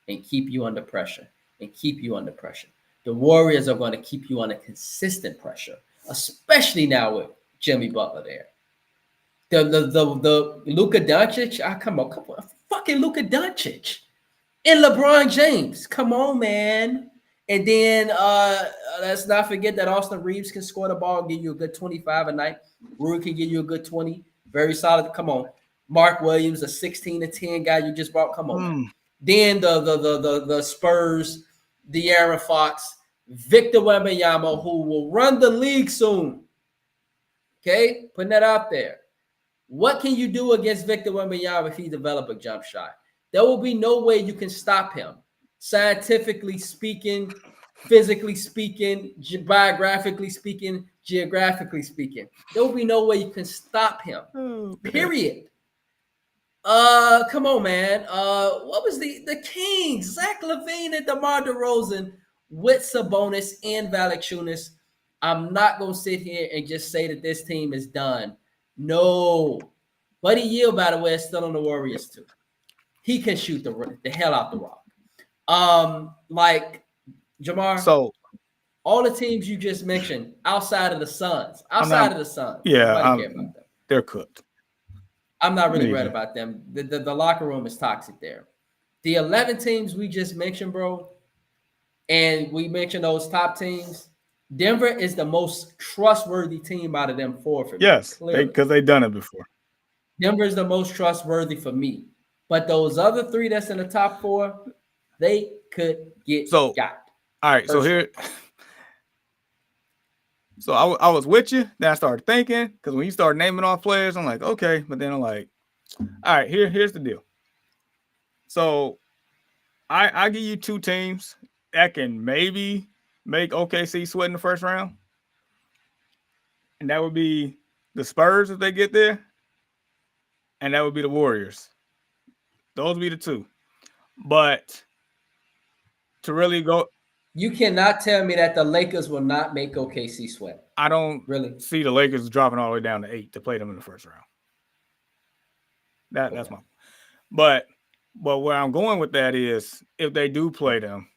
and keep you under pressure The Warriors are going to keep you under consistent pressure, especially now with Jimmy Butler there. The Luka Doncic, come on, fucking Luka Doncic and LeBron James. Come on, man. And then let's not forget that Austin Reeves can score the ball and give you a good 25 a night. Rui can give you a good 20. Very solid. Come on. Mark Williams, a 16-10 guy you just brought. Come on. Then the Spurs, De'Aaron Fox, Victor Wembanyama, who will run the league soon. Okay, putting that out there. What can you do against Victor Wembanyama if he develops a jump shot? There will be no way you can stop him. Scientifically speaking, physically speaking, biographically speaking, geographically speaking, there will be no way you can stop him. Period. Come on, man. What was the Kings? Zach LaVine and DeMar DeRozan with Sabonis and Valanciunas. I'm not gonna sit here and just say that this team is done. No. Buddy Yield, by the way, is still on the Warriors too. He can shoot the hell out the rock. Like Jamar. So all the teams you just mentioned outside of the Suns, yeah, they're cooked. I'm not really worried about them. The locker room is toxic there. The 11 teams we just mentioned, bro, and we mentioned those top teams. Denver is the most trustworthy team out of them four for me. Yes, because they've done it before. Denver is the most trustworthy for me. But those other three that's in the top four, they could get got. All right, so here. So I was with you. Then I started thinking, because when you start naming off players, I'm like, okay. But then I'm like, all right, here's the deal. So I give you two teams that can maybe make OKC sweat in the first round. And that would be the Spurs if they get there. And that would be the Warriors. Those would be the two. But to really go... You cannot tell me that the Lakers will not make OKC sweat. I don't really see the Lakers dropping all the way down to 8 to play them in the first round. That's my... But where I'm going with that is if they do play them,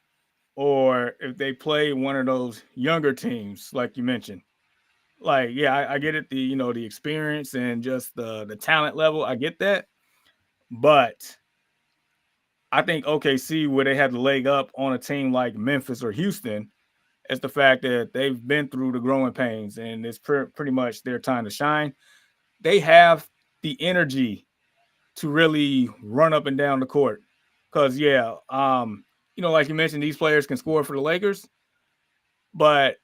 or if they play one of those younger teams, like you mentioned, like, yeah, I get it, the experience and just the talent level, I get that. But I think OKC, where they had the leg up on a team like Memphis or Houston, is the fact that they've been through the growing pains and it's pretty much their time to shine. They have the energy to really run up and down the court. Because, like you mentioned, these players can score for the Lakers. But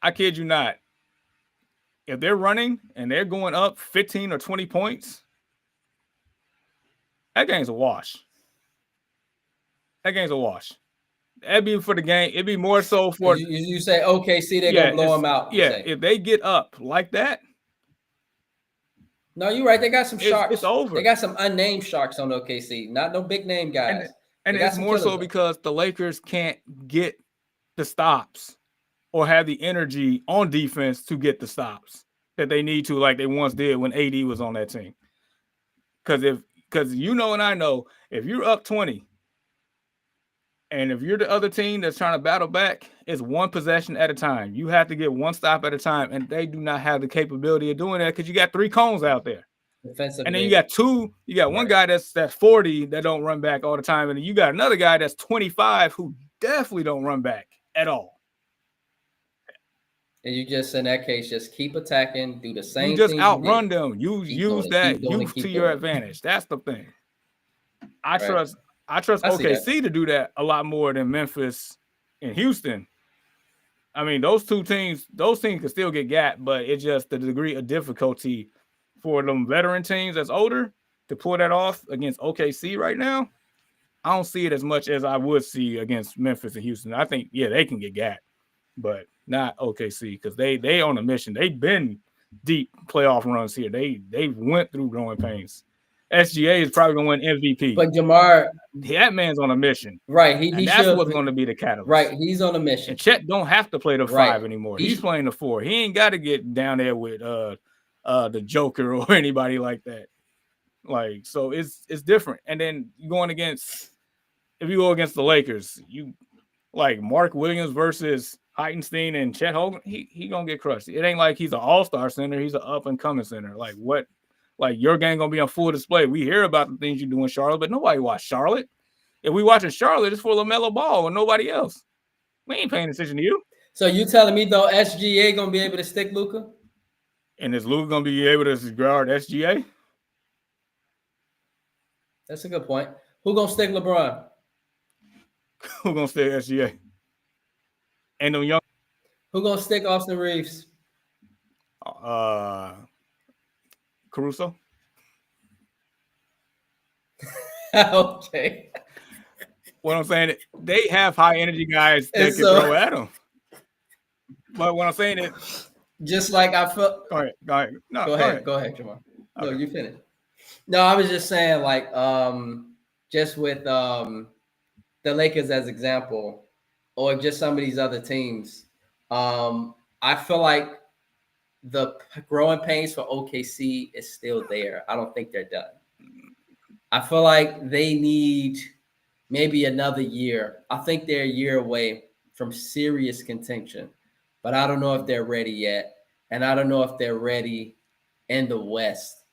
I kid you not, if they're running and they're going up 15 or 20 points, that game's a wash. That'd be for the game. It'd be more so for... You say OKC, they're going to blow them out. Yeah, if they get up like that. No, you're right. They got some sharks. It's over. They got some unnamed sharks on OKC. Not no big name guys. And it's more so because the Lakers can't get the stops or have the energy on defense to get the stops that they need to, like they once did when AD was on that team. Because and I know, if you're up 20, and if you're the other team that's trying to battle back, it's one possession at a time. You have to get one stop at a time, and they do not have the capability of doing that because you got 3 cones out there. And then you got one guy that's 40 that don't run back all the time, and then you got another guy that's 25 who definitely don't run back at all. And you just, in that case, just keep attacking, do the same thing. You just outrun them. Use that youth to your advantage. That's the thing. I trust OKC to do that a lot more than Memphis and Houston. I mean, those teams can still get got, but it's just the degree of difficulty for them veteran teams that's older to pull that off against OKC right now. I don't see it as much as I would see against Memphis and Houston. I think, they can get got, but not OKC because they on a mission. They've been deep playoff runs here. They went through growing pains. SGA is probably going to win MVP. But Jamar, that man's on a mission. Right. That's what's going to be the catalyst. Right. He's on a mission. And Chet don't have to play the 5 anymore. He's playing the 4. He ain't got to get down there with the Joker or anybody like that. Like, so it's different. And then if you go against the Lakers, you like Mark Williams versus Heidenstein and Chet Holmgren, he gonna get crushed. It ain't like he's an all-star center. He's an up-and-coming center. Like, what? Like, your game gonna be on full display. We hear about the things you do in Charlotte, but nobody watch Charlotte. If we watching Charlotte, it's for LaMelo Ball and nobody else. We ain't paying attention to you. So you telling me, though, SGA gonna be able to stick Luka? And is Luka gonna be able to guard SGA? That's a good point. Who gonna stick LeBron? Who gonna stay SGA? And them young. Who gonna stick Austin Reeves? Caruso. Okay. What I'm saying, they have high energy guys that can throw at them. But what I'm saying is, just like I felt. Go ahead. No, go ahead, Jamar. No, you finish. No, I was just saying, like, just with the Lakers as example, or just some of these other teams, I feel like the growing pains for OKC is still there. I don't think they're done. I feel like they need maybe another year. I think they're a year away from serious contention, but I don't know if they're ready yet. And I don't know if they're ready in the West.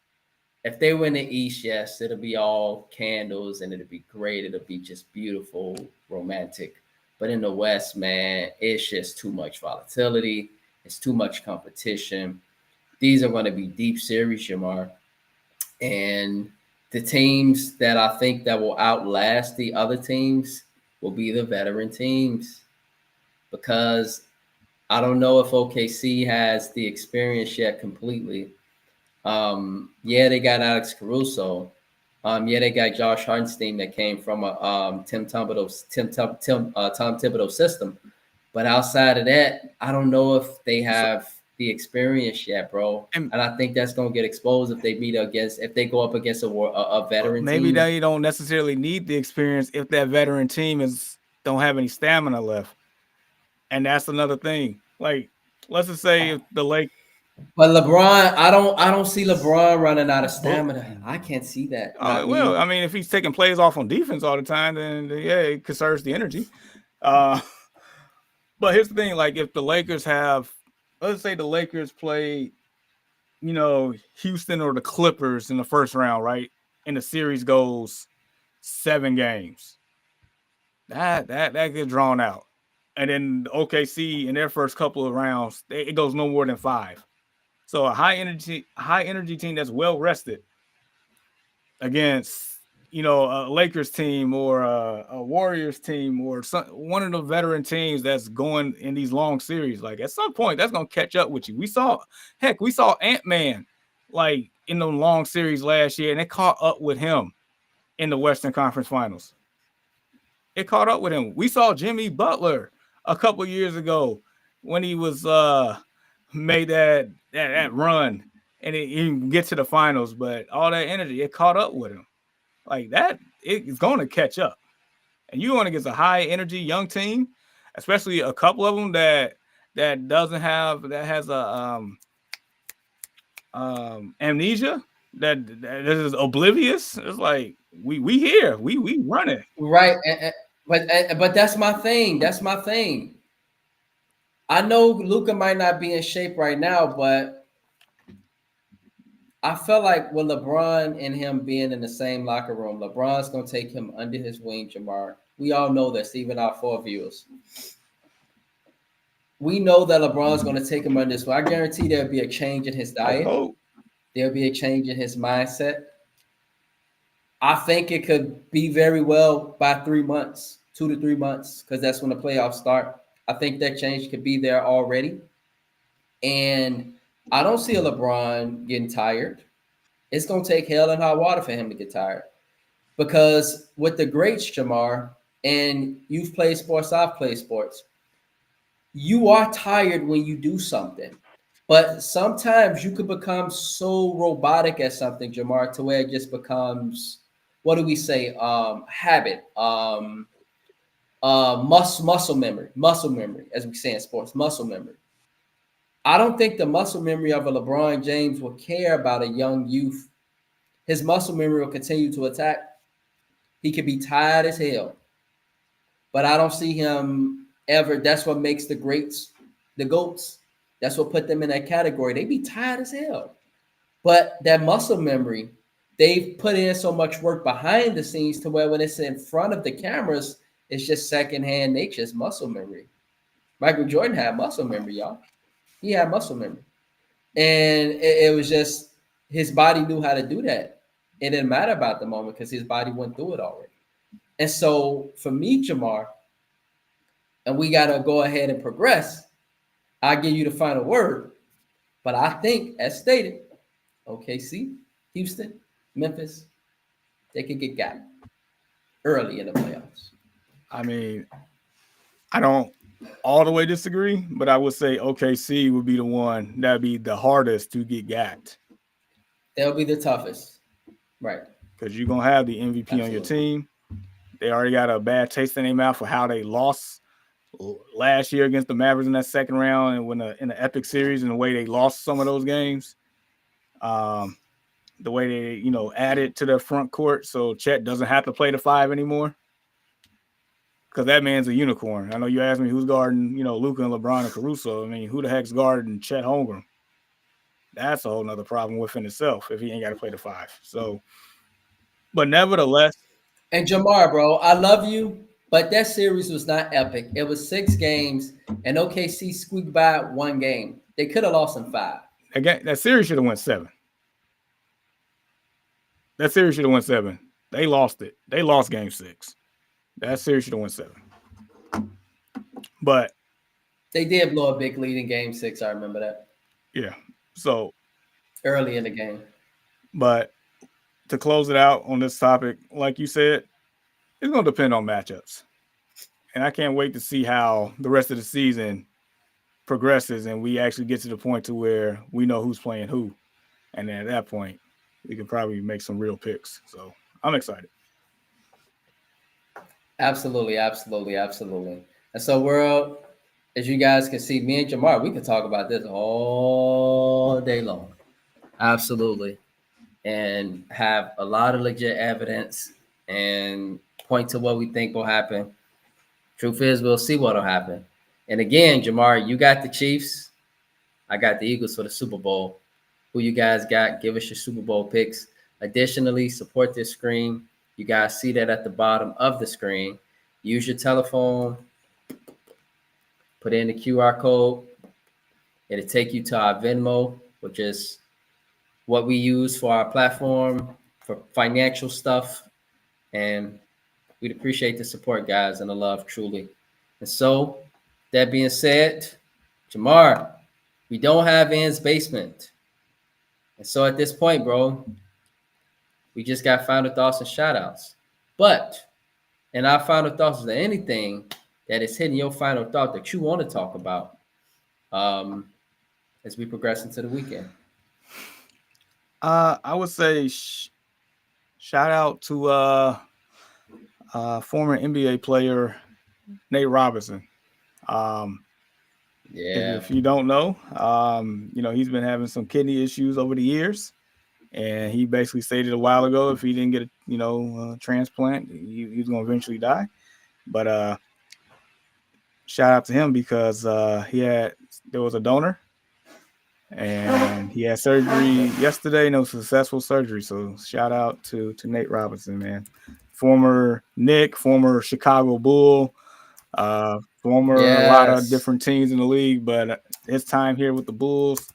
If they win the East, yes, it'll be all candles and it'll be great. It'll be just beautiful, romantic. But in the West, man, it's just too much volatility. It's too much competition. These are going to be deep series, Jamar. And the teams that I think that will outlast the other teams will be the veteran teams, because I don't know if OKC has the experience yet completely. Yeah, they got Alex Caruso. Yeah, they got Josh Hartenstein that came from a Tom Thibodeau system. But outside of that, I don't know if they have the experience yet, bro. And I think that's gonna get exposed if they go up against a veteran maybe team. They don't necessarily need the experience if that veteran team don't have any stamina left. And that's another thing. Like, let's just say if the Lakers. But LeBron, I don't see LeBron running out of stamina. I can't see that. Well, I mean, if he's taking plays off on defense all the time, then yeah, it conserves the energy. But here's the thing: like, if the Lakers let's say the Lakers play, Houston or the Clippers in the first round, right? And the series goes 7 games. That gets drawn out. And then OKC in their first couple of rounds, it goes no more than 5. So a high energy team that's well rested against, a Lakers team or a Warriors team or one of the veteran teams that's going in these long series, like at some point that's gonna catch up with you. We saw Ant-Man like in the long series last year, and it caught up with him in the Western Conference Finals. It caught up with him. We saw Jimmy Butler a couple years ago when he was made that run and he get to the finals, but all that energy, it caught up with him. Like that, it's going to catch up. And you want to get a high energy young team, especially a couple of them that has a amnesia, that is oblivious. It's like we here, we run it right. But that's my thing. I know Luka might not be in shape right now, but I feel like with LeBron and him being in the same locker room, LeBron's going to take him under his wing, Jamar. We all know this, even our 4 viewers. We know that LeBron's going to take him under his wing. I guarantee there'll be a change in his diet. There'll be a change in his mindset. I think it could be very well by 3 months, 2 to 3 months, because that's when the playoffs start. I think that change could be there already. And I don't see a LeBron getting tired. It's going to take hell and high water for him to get tired. Because with the greats, Jamar, and you've played sports, I've played sports, you are tired when you do something. But sometimes you could become so robotic at something, Jamar, to where it just becomes, what do we say, habit, muscle memory, as we say in sports, muscle memory. I don't think the muscle memory of a LeBron James will care about a young youth. His muscle memory will continue to attack. He could be tired as hell. But I don't see him ever. That's what makes the greats, the GOATs. That's what put them in that category. They be tired as hell. But that muscle memory, they've put in so much work behind the scenes to where when it's in front of the cameras, it's just secondhand nature's muscle memory. Michael Jordan had muscle memory, y'all. He had muscle memory. And it was just his body knew how to do that. It didn't matter about the moment because his body went through it already. And so for me, Jamar, and we got to go ahead and progress, I'll give you the final word. But I think, as stated, OKC, Houston, Memphis, they could get got early in the playoffs. I mean, I don't all the way disagree, but I would say OKC would be the one that would be the hardest to get got. They'll be the toughest. Right. Because you're going to have the MVP Absolutely. On your team. They already got a bad taste in their mouth for how they lost last year against the Mavericks in that second round and when in the epic series and the way they lost some of those games. The way they, added to their front court so Chet doesn't have to play the 5 anymore. Because that man's a unicorn. I know you asked me who's guarding, Luka and LeBron and Caruso. I mean, who the heck's guarding Chet Holmgren? That's a whole nother problem within itself if he ain't got to play the 5. So, but nevertheless. And Jamar, bro, I love you, but that series was not epic. It was 6 games, and OKC squeaked by 1 game. They could have lost in 5. That series should have went 7. That series should have went 7. They lost it. They lost game 6. That series should have went 7. But they did blow a big lead in game 6. I remember that. Yeah. So early in the game. But to close it out on this topic, like you said, it's going to depend on matchups. And I can't wait to see how the rest of the season progresses and we actually get to the point to where we know who's playing who. And then at that point, we can probably make some real picks. So I'm excited. Absolutely. And so, world, as you guys can see, me and Jamar, we can talk about this all day long. Absolutely. And have a lot of legit evidence and point to what we think will happen. Truth is, we'll see what will happen. And again, Jamar, you got the Chiefs. I got the Eagles for the Super Bowl. Who you guys got? Give us your Super Bowl picks. Additionally, support this screen. You guys see that at the bottom of the screen. Use your telephone. Put in the QR code. It'll take you to our Venmo, which is what we use for our platform for financial stuff. And we'd appreciate the support, guys, and the love, truly. And so, that being said, Jamar, we don't have Ann's basement. And so at this point, bro, we just got final thoughts and shout outs. But in our final thoughts, is there anything that is hitting your final thought that you want to talk about as we progress into the weekend? I would say shout out to former NBA player Nate Robinson. If you don't know, he's been having some kidney issues over the years, and he basically stated a while ago if he didn't get a transplant, he's going to eventually die. But shout out to him because there was a donor, and he had surgery yesterday, no successful surgery. So shout out to Nate Robinson, man, former Knick, former Chicago Bull. A lot of different teams in the league, but his time here with the Bulls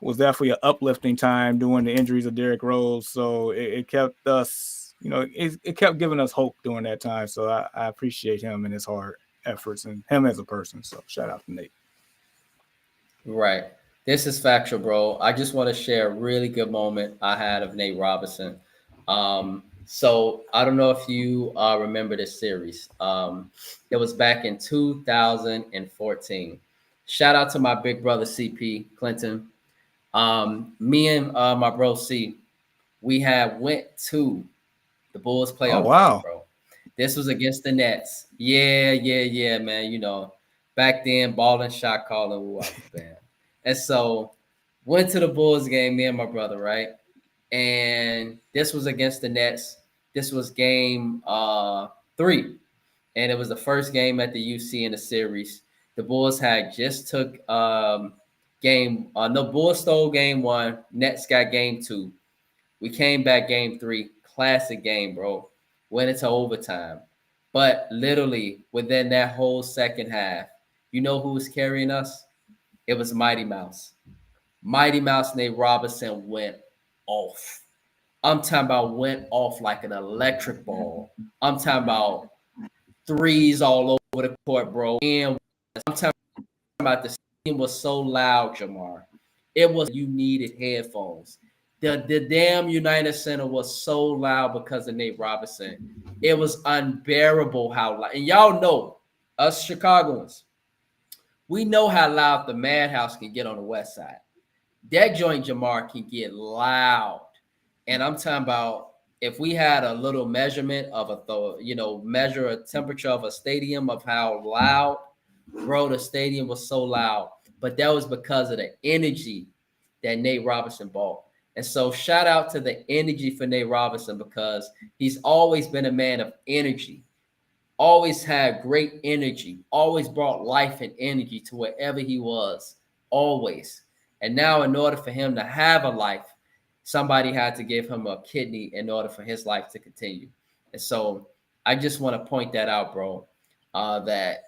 was definitely an uplifting time during the injuries of Derrick Rose. So it kept us, it kept giving us hope during that time. So I appreciate him and his hard efforts and him as a person. So shout out to Nate. Right. This is factual, bro. I just want to share a really good moment I had of Nate Robinson. So I don't know if you remember this series. It was back in 2014. Shout out to my big brother, CP Clinton. Me and my bro, C, we went to the Bulls playoff game, bro. This was against the Nets. Yeah, man. Back then, balling, shot calling, man. And so went to the Bulls game, me and my brother, right? And this was against the Nets. This was game 3, and it was the first game at the UC in the series. The Bulls had just took Bulls stole game 1. Nets got game 2. We came back game 3. Classic game, bro. Went into overtime. But literally within that whole second half, you know who was carrying us? It was Mighty Mouse. Mighty Mouse Nate Robinson went off. I'm talking about went off like an electric ball. I'm talking about threes all over the court, bro. And I'm talking about the stadium was so loud, Jamar. It was you needed headphones. The damn United Center was so loud because of Nate Robinson. It was unbearable how loud. And y'all know, us Chicagoans, we know how loud the Madhouse can get on the west side. That joint, Jamar, can get loud. And I'm talking about if we had a little measurement of measure a temperature of a stadium of how loud, bro, the stadium was so loud. But that was because of the energy that Nate Robinson brought. And so shout out to the energy for Nate Robinson because he's always been a man of energy, always had great energy, always brought life and energy to wherever he was, always. And now in order for him to have a life, somebody had to give him a kidney in order for his life to continue. And so I just want to point that out, bro, that,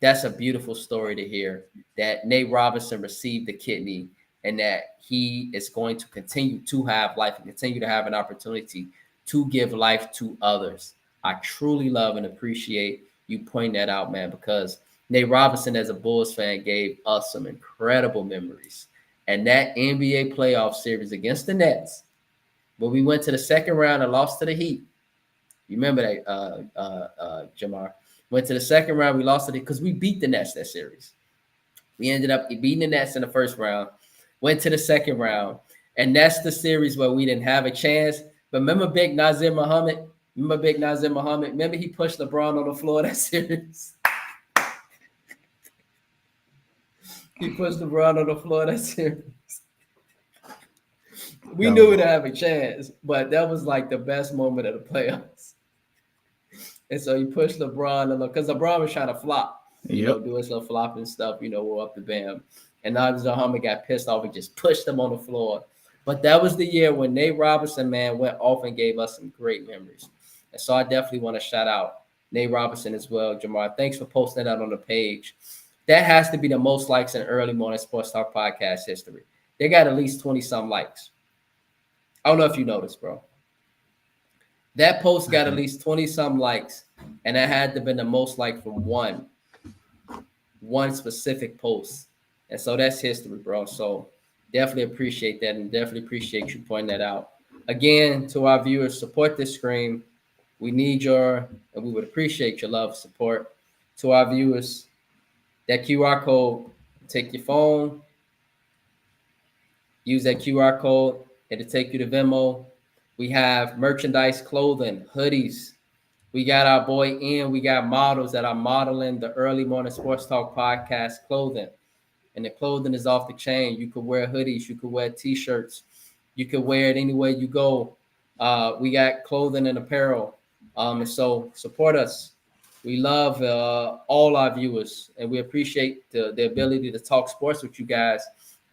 that's a beautiful story to hear that Nate Robinson received the kidney and that he is going to continue to have life and continue to have an opportunity to give life to others. I truly love and appreciate you pointing that out, man, because Nate Robinson, as a Bulls fan, gave us some incredible memories. And that NBA playoff series against the Nets, when we went to the second round and lost to the Heat, you remember that, Jamar? Went to the second round, we lost to it because we beat the Nets that series. We ended up beating the Nets in the first round, went to the second round, and that's the series where we didn't have a chance. But remember Big Nazir Muhammad? Remember he pushed LeBron on the floor that series? He pushed LeBron on the floor that series. We knew we'd have a chance, but that was like the best moment of the playoffs. And so he pushed LeBron because LeBron was trying to flop, do his little flopping stuff, go up the bam. And Nazir Muhammad got pissed off and just pushed him on the floor. But that was the year when Nate Robinson, man, went off and gave us some great memories. And so I definitely want to shout out Nate Robinson as well, Jamar. Thanks for posting that on the page. That has to be the most likes in Early Morning Sports Talk podcast history. They got at least 20-some likes. I don't know if you noticed, bro. That post got at least 20-some likes, and that had to have been the most like from one specific post. And so that's history, bro. So definitely appreciate that and definitely appreciate you pointing that out. Again, to our viewers, support this stream. We need and we would appreciate your love and support. To our viewers, that QR code, take your phone, use that QR code, it'll take you to Venmo. We have merchandise, clothing, hoodies. We got our boy Ian. We got models that are modeling the Early Morning Sports Talk podcast clothing. And the clothing is off the chain. You could wear hoodies. You could wear T-shirts. You could wear it anywhere you go. We got clothing and apparel. And so support us. We love all our viewers, and we appreciate the ability to talk sports with you guys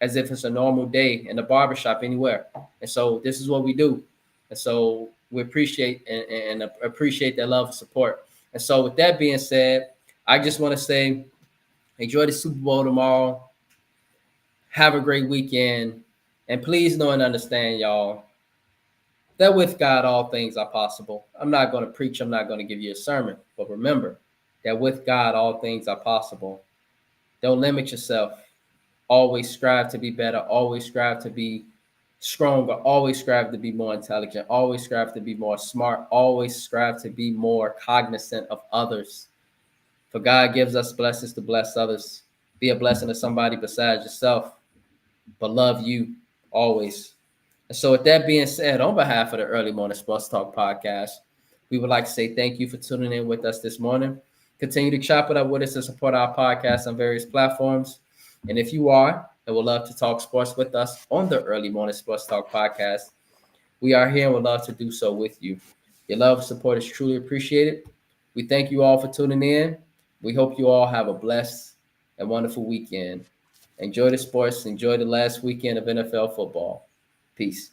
as if it's a normal day in the barbershop anywhere. And so this is what we do. And so we appreciate and appreciate that love and support. And so with that being said, I just want to say, enjoy the Super Bowl tomorrow. Have a great weekend. And please know and understand, y'all, that with God, all things are possible. I'm not going to preach. I'm not going to give you a sermon. But remember that with God, all things are possible. Don't limit yourself. Always strive to be better. Always strive to be stronger. Always strive to be more intelligent. Always strive to be more smart. Always strive to be more cognizant of others. For God gives us blessings to bless others. Be a blessing to somebody besides yourself, but love you always. And so with that being said, on behalf of the Early Morning Sports Talk podcast, we would like to say thank you for tuning in with us this morning. Continue to chop it up with us and support our podcast on various platforms. And if you are and would love to talk sports with us on the Early Morning Sports Talk podcast, we are here and would love to do so with you. Your love and support is truly appreciated. We thank you all for tuning in. We hope you all have a blessed and wonderful weekend. Enjoy the sports. Enjoy the last weekend of NFL football. Peace.